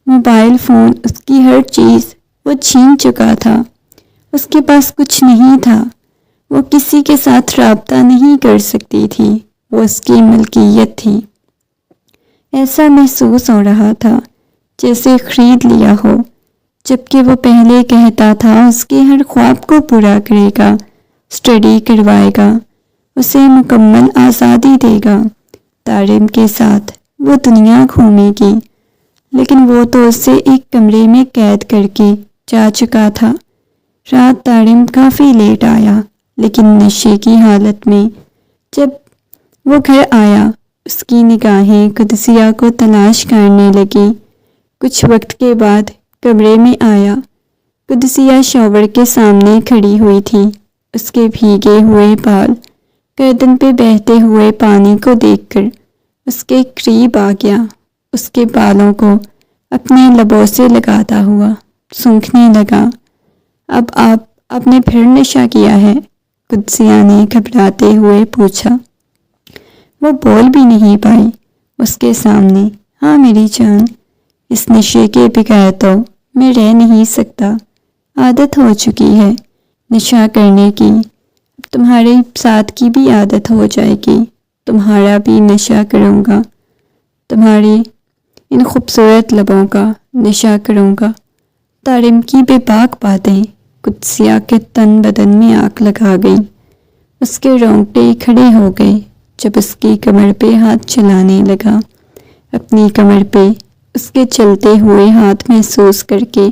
موبائل فون، اس کی ہر چیز وہ چھین چکا تھا۔ اس کے پاس کچھ نہیں تھا، وہ کسی کے ساتھ رابطہ نہیں کر سکتی تھی، وہ اس کی ملکیت تھی۔ ایسا محسوس ہو رہا تھا جیسے خرید لیا ہو، جبکہ وہ پہلے کہتا تھا اس کے ہر خواب کو پورا کرے گا، اسٹڈی کروائے گا، اسے مکمل آزادی دے گا، دارم کے ساتھ وہ دنیا گھومے گی، لیکن وہ تو اسے ایک کمرے میں قید کر کے جا چکا تھا۔ رات دارم کافی لیٹ آیا، لیکن نشے کی حالت میں۔ جب وہ گھر آیا اس کی نگاہیں قدسیہ کو تلاش کرنے لگی۔ کچھ وقت کے بعد کمرے میں آیا۔ قدسیہ شاور کے سامنے کھڑی ہوئی تھی، اس کے بھیگے ہوئے بال گردن پہ بہتے ہوئے پانی کو دیکھ کر اس کے قریب آ گیا، اس کے بالوں کو اپنے لبوں سے لگاتا ہوا سونکھنے لگا۔ اب آپ نے پھر نشہ کیا ہے؟ قدسیہ نے گھبراتے ہوئے پوچھا۔ وہ بول بھی نہیں پائی اس کے سامنے۔ ہاں میری جان، اس نشے کے بغیر تو میں رہ نہیں سکتا، عادت ہو چکی ہے نشہ کرنے کی، اب تمہارے ساتھ کی بھی عادت ہو جائے گی، تمہارا بھی نشہ کروں گا، تمہاری ان خوبصورت لبوں کا نشہ کروں گا۔ دارم کی بے باک باتیں قدسیہ کے تن بدن میں آگ لگا گئی۔ اس کے رونگٹے کھڑے ہو گئے جب اس کی کمر پہ ہاتھ چلانے لگا، اپنی کمر پہ اس کے چلتے ہوئے ہاتھ محسوس کر کے،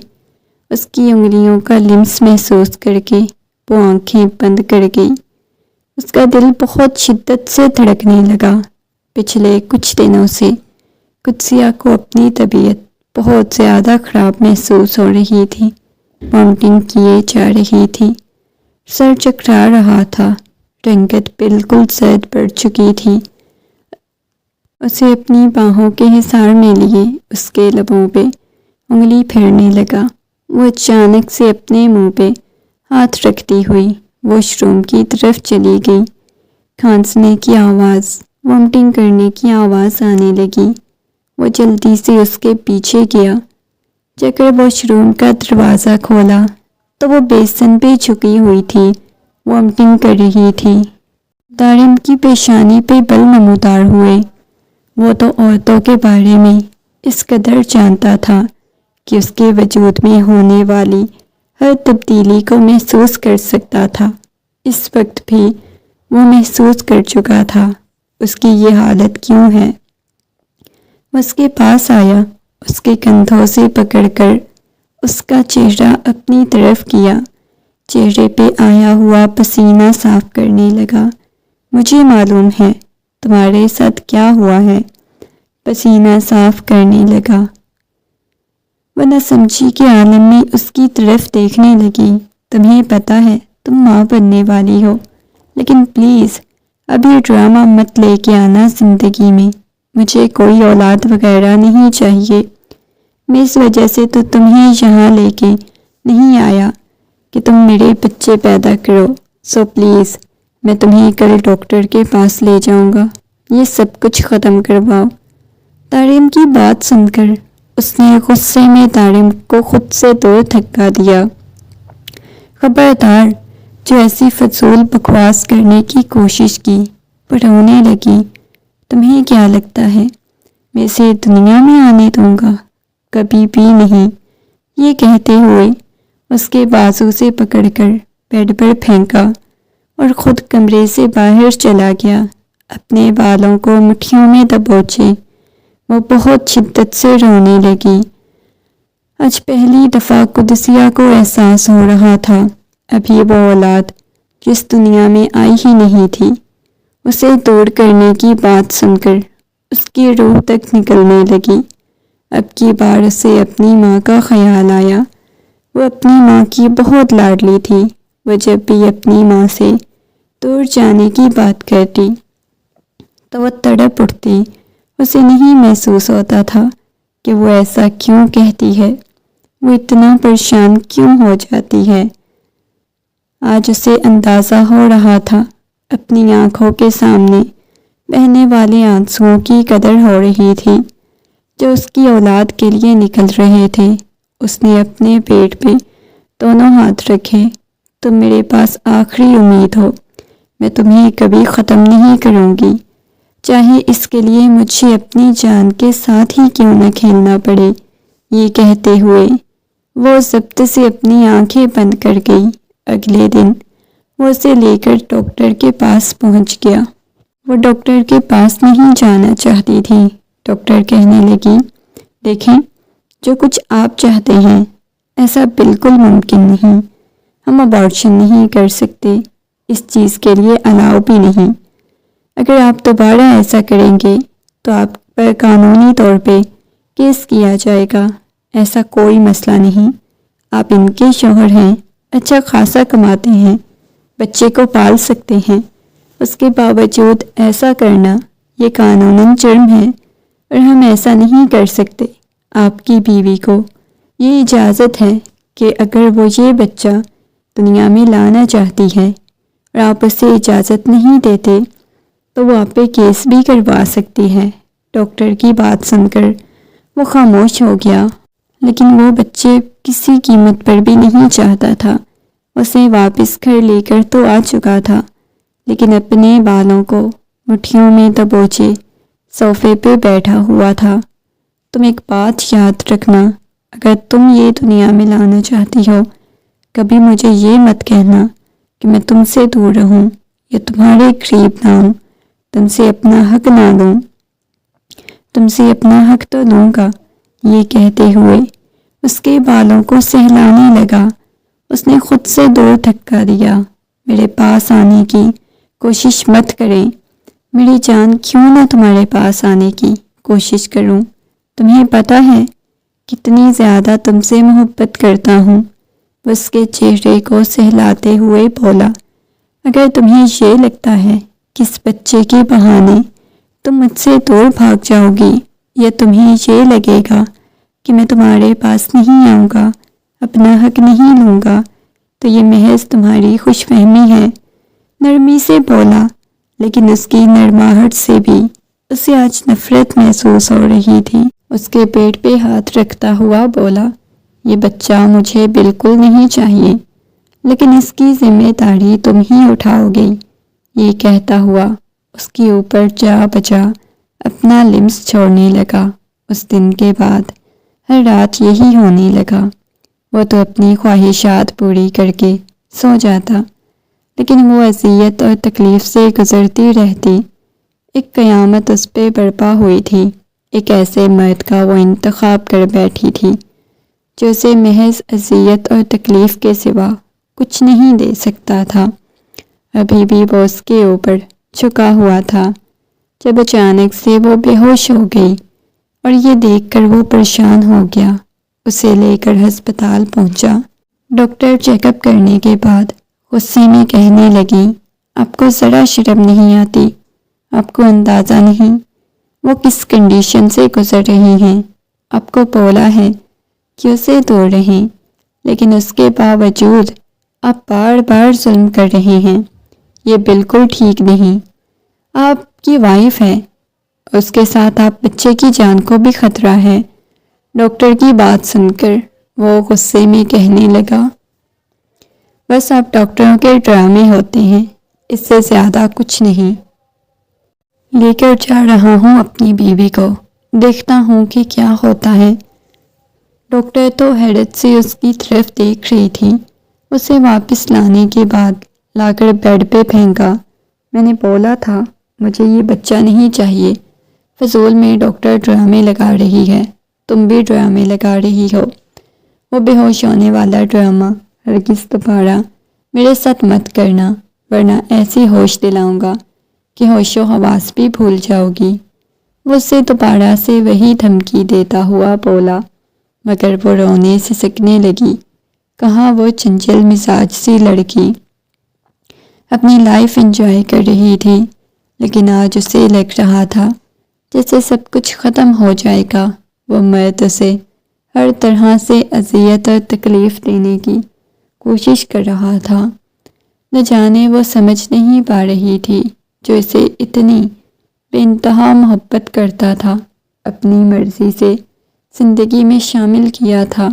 اس کی انگلیوں کا لمس محسوس کر کے وہ آنکھیں بند کر گئی۔ اس کا دل بہت شدت سے دھڑکنے لگا۔ پچھلے کچھ دنوں سے قدسیہ کو اپنی طبیعت بہت زیادہ خراب محسوس ہو رہی تھی، وامٹنگ کیے جا رہی تھی، سر چکرا رہا تھا، رنگت بالکل زرد پڑ چکی تھی۔ اسے اپنی باہوں کے حصار میں لیے اس کے لبوں پہ انگلی پھیرنے لگا۔ وہ اچانک سے اپنے منہ پہ ہاتھ رکھتی ہوئی واش روم کی طرف چلی گئی۔ کھانسنے کی آواز، وامٹنگ کرنے کی آواز آنے لگی۔ وہ جلدی سے اس کے پیچھے گیا۔ جا کر واش روم کا دروازہ کھولا تو وہ بیسن پہ جھکی ہوئی تھی، وامٹنگ کر رہی تھی۔ دارم کی پیشانی پہ بل نمودار ہوئے۔ وہ تو عورتوں کے بارے میں اس قدر جانتا تھا کہ اس کے وجود میں ہونے والی ہر تبدیلی کو محسوس کر سکتا تھا۔ اس وقت بھی وہ محسوس کر چکا تھا اس کی یہ حالت کیوں ہے۔ وہ اس کے پاس آیا، اس کے کندھوں سے پکڑ کر اس کا چہرہ اپنی طرف کیا، چہرے پہ آیا ہوا پسینہ صاف کرنے لگا۔ مجھے معلوم ہے تمہارے ساتھ کیا ہوا ہے، پسینہ صاف کرنے لگا۔ وہ نہ سمجھی کے عالم میں اس کی طرف دیکھنے لگی۔ تمہیں پتہ ہے تم ماں بننے والی ہو، لیکن پلیز اب یہ ڈرامہ مت لے کے آنا زندگی میں۔ مجھے کوئی اولاد وغیرہ نہیں چاہیے۔ میں اس وجہ سے تو تمہیں یہاں لے کے نہیں آیا کہ تم میرے بچے پیدا کرو، سو پلیز میں تمہیں کل ڈاکٹر کے پاس لے جاؤں گا، یہ سب کچھ ختم کرواؤ۔ دارم کی بات سن کر اس نے غصے میں دارم کو خود سے دور دھکا دیا۔ خبردار، جو ایسی فضول بکواس کرنے کی کوشش کی، پر رونے لگی۔ تمہیں کیا لگتا ہے میں اسے دنیا میں آنے دوں گا؟ کبھی بھی نہیں۔ یہ کہتے ہوئے اس کے بازو سے پکڑ کر بیڈ پر پھینکا اور خود کمرے سے باہر چلا گیا، اپنے بالوں کو مٹھیوں میں دبوچے۔ وہ بہت شدت سے رونے لگی۔ آج پہلی دفعہ قدسیہ کو احساس ہو رہا تھا ابھی وہ اولاد جس دنیا میں آئی ہی نہیں تھی، اسے دور کرنے کی بات سن کر اس کی روح تک نکلنے لگی۔ اب کی بار اسے اپنی ماں کا خیال آیا۔ وہ اپنی ماں کی بہت لاڈلی تھی۔ وہ جب بھی اپنی ماں سے دور جانے کی بات کرتی تو وہ تڑپ اٹھتی۔ اسے نہیں محسوس ہوتا تھا کہ وہ ایسا کیوں کہتی ہے، وہ اتنا پریشان کیوں ہو جاتی ہے۔ آج اسے اندازہ ہو رہا تھا، اپنی آنکھوں کے سامنے بہنے والے آنسوؤں کی قدر ہو رہی تھی جو اس کی اولاد کے لیے نکل رہے تھے۔ اس نے اپنے پیٹ پہ دونوں ہاتھ رکھے۔ تم میرے پاس آخری امید ہو، میں تمہیں کبھی ختم نہیں کروں گی، چاہے اس کے لیے مجھے اپنی جان کے ساتھ ہی کیوں نہ کھیلنا پڑے۔ یہ کہتے ہوئے وہ ضبط سے اپنی آنکھیں بند کر گئی۔ اگلے دن وہ اسے لے کر ڈاکٹر کے پاس پہنچ گیا۔ وہ ڈاکٹر کے پاس نہیں جانا چاہتی تھی۔ ڈاکٹر کہنے لگی، دیکھیں، جو کچھ آپ چاہتے ہیں ایسا بالکل ممکن نہیں، ہم ابارشن نہیں کر سکتے، اس چیز کے لیے الاؤ بھی نہیں۔ اگر آپ دوبارہ ایسا کریں گے تو آپ پر قانونی طور پہ کیس کیا جائے گا۔ ایسا کوئی مسئلہ نہیں، آپ ان کے شوہر ہیں، اچھا خاصا کماتے ہیں، بچے کو پال سکتے ہیں، اس کے باوجود ایسا کرنا یہ قانوناً جرم ہے اور ہم ایسا نہیں کر سکتے۔ آپ کی بیوی کو یہ اجازت ہے کہ اگر وہ یہ بچہ دنیا میں لانا چاہتی ہے اور آپ اسے اجازت نہیں دیتے تو وہ آپ پہ کیس بھی کروا سکتی ہے۔ ڈاکٹر کی بات سن کر وہ خاموش ہو گیا، لیکن وہ بچے کسی قیمت پر بھی نہیں چاہتا تھا۔ اسے واپس گھر لے کر تو آ چکا تھا، لیکن اپنے بالوں کو مٹھیوں میں دبوچے صوفے پہ بیٹھا ہوا تھا۔ تم ایک بات یاد رکھنا، اگر تم یہ دنیا میں لانا چاہتی ہو، کبھی مجھے یہ مت کہنا کہ میں تم سے دور رہوں یا تمہارے قریب نہ ہوں، تم سے اپنا حق نہ لوں۔ تم سے اپنا حق تو لوں گا۔ یہ کہتے ہوئے اس کے بالوں کو سہلانے لگا۔ اس نے خود سے دور دھکا دیا۔ میرے پاس آنے کی کوشش مت کریں۔ میری جان کیوں نہ تمہارے پاس آنے کی کوشش کروں؟ تمہیں پتہ ہے کتنی زیادہ تم سے محبت کرتا ہوں۔ وہ اس کے چہرے کو سہلاتے ہوئے بولا، اگر تمہیں یہ لگتا ہے کہ اس بچے کے بہانے تم مجھ سے دور بھاگ جاؤ گی، یا تمہیں یہ لگے گا کہ میں تمہارے پاس نہیں آؤں گا، اپنا حق نہیں لوں گا، تو یہ محض تمہاری خوش فہمی ہے۔ نرمی سے بولا، لیکن اس کی نرماہٹ سے بھی اسے آج نفرت محسوس ہو رہی تھی۔ اس کے پیٹ پہ ہاتھ رکھتا ہوا بولا، یہ بچہ مجھے بالکل نہیں چاہیے، لیکن اس کی ذمہ داری تم ہی اٹھاؤ گے۔ یہ کہتا ہوا اس کے اوپر جا بجا اپنا لمس چھوڑنے لگا۔ اس دن کے بعد ہر رات یہی ہونے لگا۔ وہ تو اپنی خواہشات پوری کر کے سو جاتا، لیکن وہ اذیت اور تکلیف سے گزرتی رہتی۔ ایک قیامت اس پہ برپا ہوئی تھی۔ ایک ایسے مرد کا وہ انتخاب کر بیٹھی تھی جو اسے محض اذیت اور تکلیف کے سوا کچھ نہیں دے سکتا تھا۔ ابھی بھی وہ اس کے اوپر جھکا ہوا تھا جب اچانک سے وہ بے ہوش ہو گئی، اور یہ دیکھ کر وہ پریشان ہو گیا۔ اسے لے کر ہسپتال پہنچا۔ ڈاکٹر چیک اپ کرنے کے بعد غصے میں کہنے لگی، آپ کو ذرا شرم نہیں آتی؟ آپ کو اندازہ نہیں وہ کس کنڈیشن سے گزر رہی ہیں؟ آپ کو بولا ہے کہ اسے توڑ رہیں، لیکن اس کے باوجود آپ بار بار ظلم کر رہے ہیں۔ یہ بالکل ٹھیک نہیں۔ آپ کی وائف ہے، اس کے ساتھ آپ بچے کی جان کو بھی خطرہ ہے۔ ڈاکٹر کی بات سن کر وہ غصے میں کہنے لگا، بس آپ ڈاکٹروں کے ڈرامے ہوتے ہیں، اس سے زیادہ کچھ نہیں۔ لے کر جا رہا ہوں اپنی بیوی کو، دیکھتا ہوں کہ کیا ہوتا ہے۔ ڈاکٹر تو حیرت سے اس کی طرف دیکھ رہی تھی۔ اسے واپس لانے کے بعد لا کر بیڈ پہ پھینکا۔ میں نے بولا تھا مجھے یہ بچہ نہیں چاہیے۔ فضول میں ڈاکٹر ڈرامے لگا رہی ہے، تم بھی ڈرامے لگا رہی ہو۔ وہ بے ہوش ہونے والا ڈرامہ ہرگز دوبارہ میرے ساتھ مت کرنا، ورنہ ایسی ہوش دلاؤں گا کہ ہوش و حواس بھی بھول جاؤ گی۔ وہ اسے دوبارہ سے وہی دھمکی دیتا ہوا بولا، مگر وہ رونے سسکنے لگی۔ کہاں وہ چنچل مزاج سی لڑکی اپنی لائف انجوائے کر رہی تھی، لیکن آج اسے لگ رہا تھا جیسے سب کچھ ختم ہو جائے گا۔ وہ مرد اسے ہر طرح سے اذیت اور تکلیف دینے کی کوشش کر رہا تھا۔ نہ جانے وہ سمجھ نہیں پا رہی تھی جو اسے اتنی بے انتہا محبت کرتا تھا، اپنی مرضی سے زندگی میں شامل کیا تھا،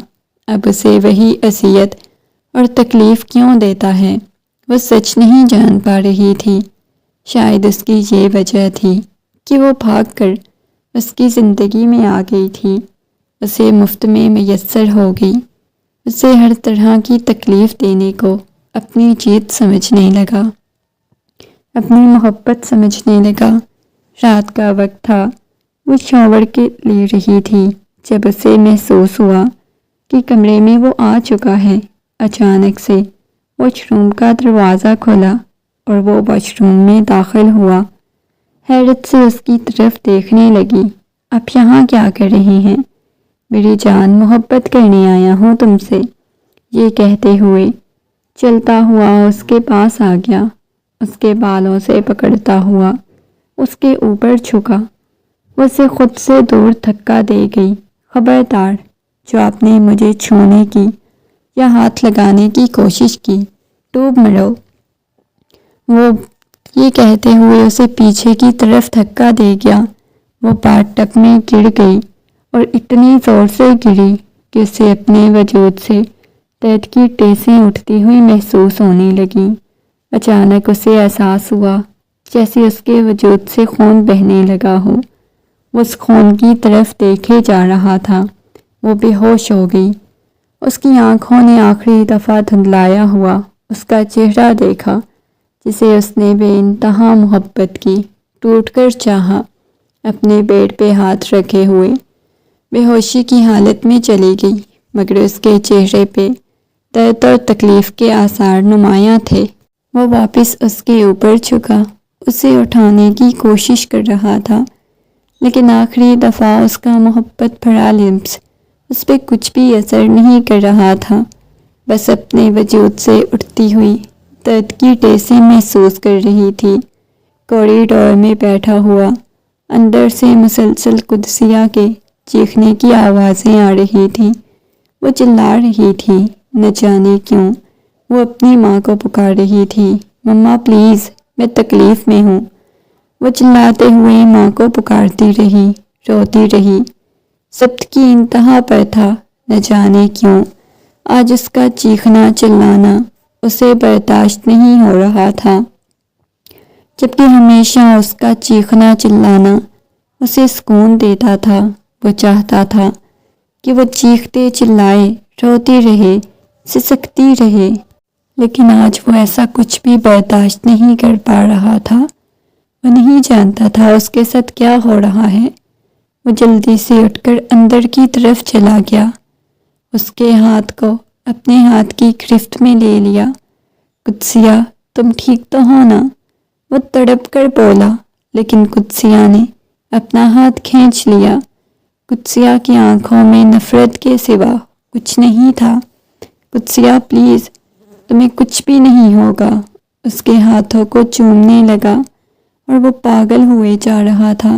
اب اسے وہی اذیت اور تکلیف کیوں دیتا ہے؟ وہ سچ نہیں جان پا رہی تھی۔ شاید اس کی یہ وجہ تھی کہ وہ بھاگ کر اس کی زندگی میں آ گئی تھی، اسے مفت میں میسر ہو گئی، اسے ہر طرح کی تکلیف دینے کو اپنی جیت سمجھنے لگا، اپنی محبت سمجھنے لگا۔ رات کا وقت تھا، وہ شاور کے لے رہی تھی جب اسے محسوس ہوا کہ کمرے میں وہ آ چکا ہے۔ اچانک سے واش روم کا دروازہ کھلا اور وہ واش روم میں داخل ہوا۔ حیرت سے اس کی طرف دیکھنے لگی۔ آپ یہاں کیا کر رہی ہیں؟ میری جان، محبت کرنے آیا ہوں تم سے، یہ کہتے ہوئے چلتا ہوا اس کے پاس آ گیا، اس کے بالوں سے پکڑتا ہوا اس کے اوپر جھکا۔ وہ اسے خود سے دور دھکا دے گئی۔ خبردار، جو آپ نے مجھے چھونے کی یا ہاتھ لگانے کی کوشش کی، ڈوب مرو۔ وہ یہ کہتے ہوئے اسے پیچھے کی طرف دھکا دے گیا۔ وہ باتھ ٹب میں گر گئی اور اتنی زور سے گری کہ اسے اپنے وجود سے درد کی ٹیسیں اٹھتی ہوئی محسوس ہونے لگیں۔ اچانک اسے احساس ہوا جیسے اس کے وجود سے خون بہنے لگا ہو۔ وہ اس خون کی طرف دیکھے جا رہا تھا۔ وہ بے ہوش ہو گئی۔ اس کی آنکھوں نے آخری دفعہ دھندلایا ہوا اس کا چہرہ دیکھا جسے اس نے بے انتہا محبت کی، ٹوٹ کر چاہا۔ اپنے بیڈ پہ ہاتھ رکھے ہوئے بے ہوشی کی حالت میں چلی گئی، مگر اس کے چہرے پہ درد اور تکلیف کے آثار نمایاں تھے۔ وہ واپس اس کے اوپر جھکا، اسے اٹھانے کی کوشش کر رہا تھا، لیکن آخری دفعہ اس کا محبت بھرا لمس اس پہ کچھ بھی اثر نہیں کر رہا تھا۔ بس اپنے وجود سے اٹھتی ہوئی درد کی ٹیسیں محسوس کر رہی تھی۔ کوریڈور میں بیٹھا ہوا اندر سے مسلسل قدسیہ کے چیخنے کی آوازیں آ رہی تھیں۔ وہ چلا رہی تھی، نہ جانے کیوں وہ اپنی ماں کو پکار رہی تھی، مما پلیز، میں تکلیف میں ہوں، وہ چلاتے ہوئے ماں کو پکارتی رہی، روتی رہی۔ ضبط کی انتہا پر تھا، نہ جانے کیوں آج اس کا چیخنا چلانا اسے برداشت نہیں ہو رہا تھا، جبکہ ہمیشہ اس کا چیخنا چلانا اسے سکون دیتا تھا۔ وہ چاہتا تھا کہ وہ چیختے چلائے، روتی رہے، سسکتی رہے، لیکن آج وہ ایسا کچھ بھی برداشت نہیں کر پا رہا تھا۔ وہ نہیں جانتا تھا اس کے ساتھ کیا ہو رہا ہے۔ وہ جلدی سے اٹھ کر اندر کی طرف چلا گیا، اس کے ہاتھ کو اپنے ہاتھ کی گرفت میں لے لیا۔ قدسیہ، تم ٹھیک تو ہو نا؟ وہ تڑپ کر بولا، لیکن قدسیہ نے اپنا ہاتھ کھینچ لیا۔ قدسیہ کی آنکھوں میں نفرت کے سوا کچھ نہیں تھا۔ قدسیہ پلیز، تمہیں کچھ بھی نہیں ہوگا۔ اس کے ہاتھوں کو چومنے لگا اور وہ پاگل ہوئے جا رہا تھا۔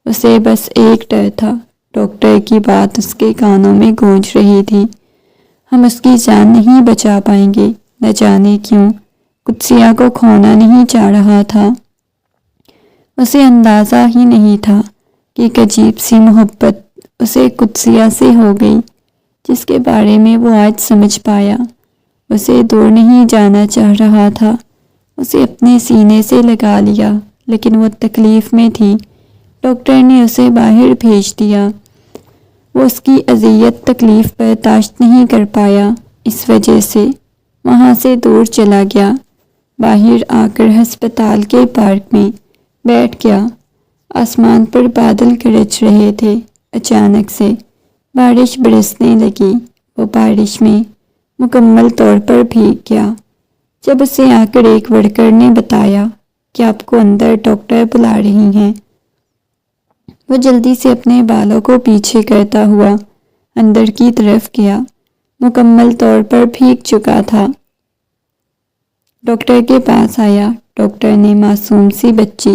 اسے بس ایک ڈر تھا، ڈاکٹر کی بات اس کے کانوں میں گونج رہی تھی، ہم اس کی جان نہیں بچا پائیں گے۔ نہ جانے کیوں قدسیہ کو کھونا نہیں چاہ رہا تھا۔ اسے اندازہ ہی نہیں تھا کہ ایک عجیب سی محبت اسے قدسیہ سے ہو گئی، جس کے بارے میں وہ آج سمجھ پایا۔ اسے دور نہیں جانا چاہ رہا تھا، اسے اپنے سینے سے لگا لیا، لیکن وہ تکلیف میں تھی۔ ڈاکٹر نے اسے باہر بھیج دیا۔ وہ اس کی اذیت تکلیف برداشت نہیں کر پایا، اس وجہ سے وہاں سے دور چلا گیا۔ باہر آ کر ہسپتال کے پارک میں بیٹھ گیا۔ آسمان پر بادل گرج رہے تھے۔ اچانک سے بارش برسنے لگی۔ وہ بارش میں مکمل طور پر بھیگ گیا۔ جب اسے آ کر ایک ورکر نے بتایا کہ آپ کو اندر ڈاکٹر بلا رہی ہیں، وہ جلدی سے اپنے بالوں کو پیچھے کرتا ہوا اندر کی طرف گیا۔ مکمل طور پر بھیگ چکا تھا۔ ڈاکٹر کے پاس آیا۔ ڈاکٹر نے معصوم سی بچی،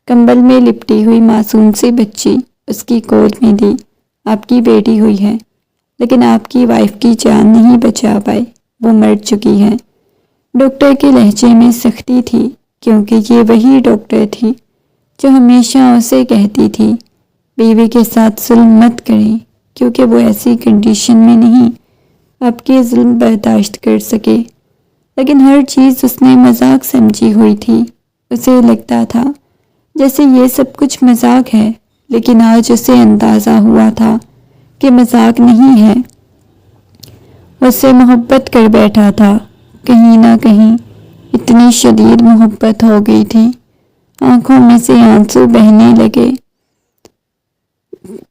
کمبل میں لپٹی ہوئی معصوم سی بچی اس کی گود میں دی۔ آپ کی بیٹی ہوئی ہے، لیکن آپ کی وائف کی جان نہیں بچا پائے، وہ مر چکی ہے۔ ڈاکٹر کے لہجے میں سختی تھی، کیونکہ یہ وہی ڈاکٹر تھی جو ہمیشہ اسے کہتی تھی بیوی کے ساتھ ظلم مت کریں، کیونکہ وہ ایسی کنڈیشن میں نہیں آپ کے ظلم برداشت کر سکے۔ لیکن ہر چیز اس نے مذاق سمجھی ہوئی تھی۔ اسے لگتا تھا جیسے یہ سب کچھ مذاق ہے، لیکن آج اسے اندازہ ہوا تھا کہ مذاق نہیں ہے۔ اس سے محبت کر بیٹھا تھا، کہیں نہ کہیں اتنی شدید محبت ہو گئی تھی، آنکھوں میں سے آنسو بہنے لگے۔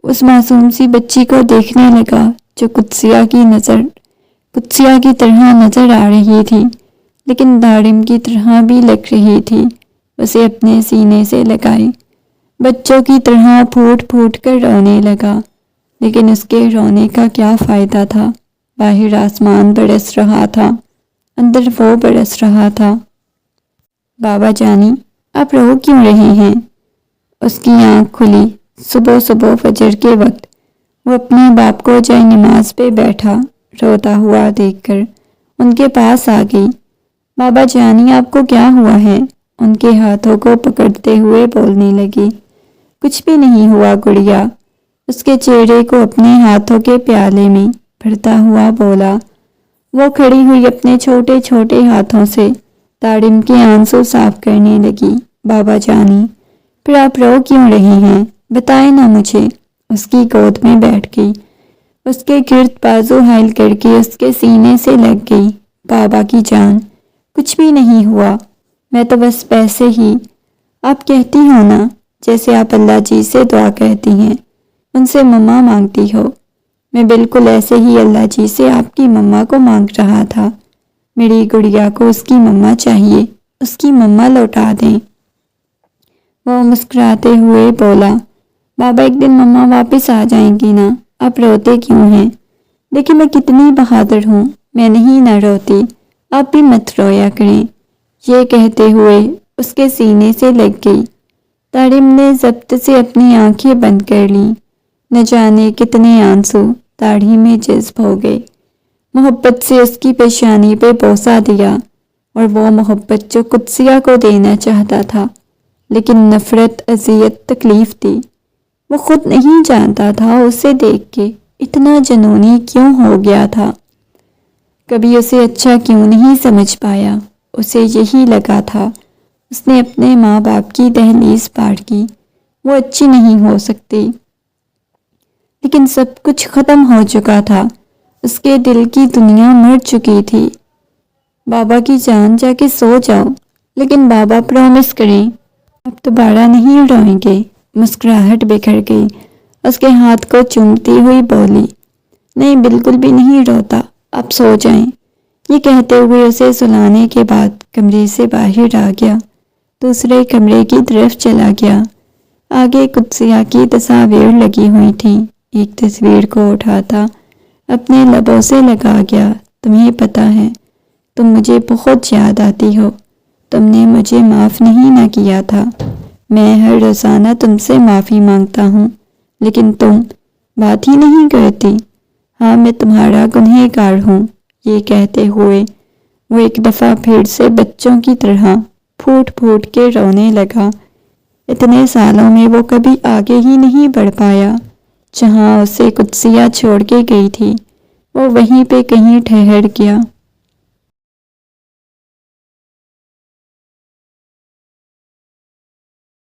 اس معصوم سی بچی کو دیکھنے لگا جو قدسیہ کی طرح نظر آ رہی تھی، لیکن دارم کی طرح بھی لگ رہی تھی۔ اسے اپنے سینے سے لگائی، بچوں کی طرح پھوٹ پھوٹ کر رونے لگا، لیکن اس کے رونے کا کیا فائدہ تھا؟ باہر آسمان برس رہا تھا، اندر وہ برس رہا تھا۔ بابا جانی، آپ رو کیوں رہے ہیں؟ اس کی آنکھ کھلی۔ صبح صبح فجر کے وقت وہ اپنے باپ کو جائے نماز پہ بیٹھا روتا ہوا دیکھ کر ان کے پاس آ گئی۔ بابا جانی، آپ کو کیا ہوا ہے؟ ان کے ہاتھوں کو پکڑتے ہوئے بولنے لگی۔ کچھ بھی نہیں ہوا گڑیا، اس کے چہرے کو اپنے ہاتھوں کے پیالے میں بھرتا ہوا بولا۔ وہ کھڑی ہوئی اپنے چھوٹے چھوٹے ہاتھوں سے دارم کے آنسو صاف کرنے لگی۔ بابا جانی، پھر آپ رو کیوں رہے ہیں؟ بتائیں نا مجھے۔ اس کی گود میں بیٹھ گئی، اس کے گرد بازو حائل کر کے اس کے سینے سے لگ گئی۔ بابا کی جان، کچھ بھی نہیں ہوا، میں تو بس پیسے ہی، آپ کہتی ہو نا جیسے آپ اللہ جی سے دعا کرتی ہیں، ان سے مما مانگتی ہو، میں بالکل ایسے ہی اللہ جی سے آپ کی مما کو مانگ رہا تھا۔ میری گڑیا کو اس کی مما چاہیے، اس کی مما لوٹا دیں۔ وہ مسکراتے ہوئے بولا، بابا ایک دن مما واپس آ جائیں گی نا، آپ روتے کیوں ہیں؟ دیکھیں میں کتنی بہادر ہوں، میں نہیں نہ روتی، آپ بھی مت رویا کریں۔ یہ کہتے ہوئے اس کے سینے سے لگ گئی۔ دارم نے ضبط سے اپنی آنکھیں بند کر لیں۔ نہ جانے کتنے آنسو داڑھی میں جذب ہو گئے۔ محبت سے اس کی پیشانی پہ بوسہ دیا، اور وہ محبت جو قدسیہ کو دینا چاہتا تھا لیکن نفرت، اذیت، تکلیف تھی۔ وہ خود نہیں جانتا تھا اسے دیکھ کے اتنا جنونی کیوں ہو گیا تھا۔ کبھی اسے اچھا کیوں نہیں سمجھ پایا۔ اسے یہی لگا تھا اس نے اپنے ماں باپ کی دہلیز پار کی، وہ اچھی نہیں ہو سکتی۔ لیکن سب کچھ ختم ہو چکا تھا، اس کے دل کی دنیا مر چکی تھی۔ بابا کی جان جا کے سو جاؤ، لیکن بابا پرومس کریں اب دوبارہ نہیں روئیں گے۔ مسکراہٹ بکھر گئی، اس کے ہاتھ کو چومتی ہوئی بولی، نہیں بالکل بھی نہیں روتا، اب سو جائیں۔ یہ کہتے ہوئے اسے سلانے کے بعد کمرے سے باہر آ گیا، دوسرے کمرے کی طرف چلا گیا۔ آگے قدسیہ کی تصاویر لگی ہوئی تھیں، ایک تصویر کو اٹھاتا اپنے لبوں سے لگا گیا، تمہیں پتہ ہے تم مجھے بہت یاد آتی ہو، تم نے مجھے معاف نہیں نہ کیا تھا، میں ہر روزانہ تم سے معافی مانگتا ہوں لیکن تم بات ہی نہیں کرتی۔ ہاں میں تمہارا گنہگار ہوں۔ یہ کہتے ہوئے وہ ایک دفعہ پھر سے بچوں کی طرح پھوٹ پھوٹ کے رونے لگا۔ اتنے سالوں میں وہ کبھی آگے ہی نہیں بڑھ پایا، جہاں اسے قدسیہ چھوڑ کے گئی تھی وہ وہیں پہ کہیں ٹھہر گیا۔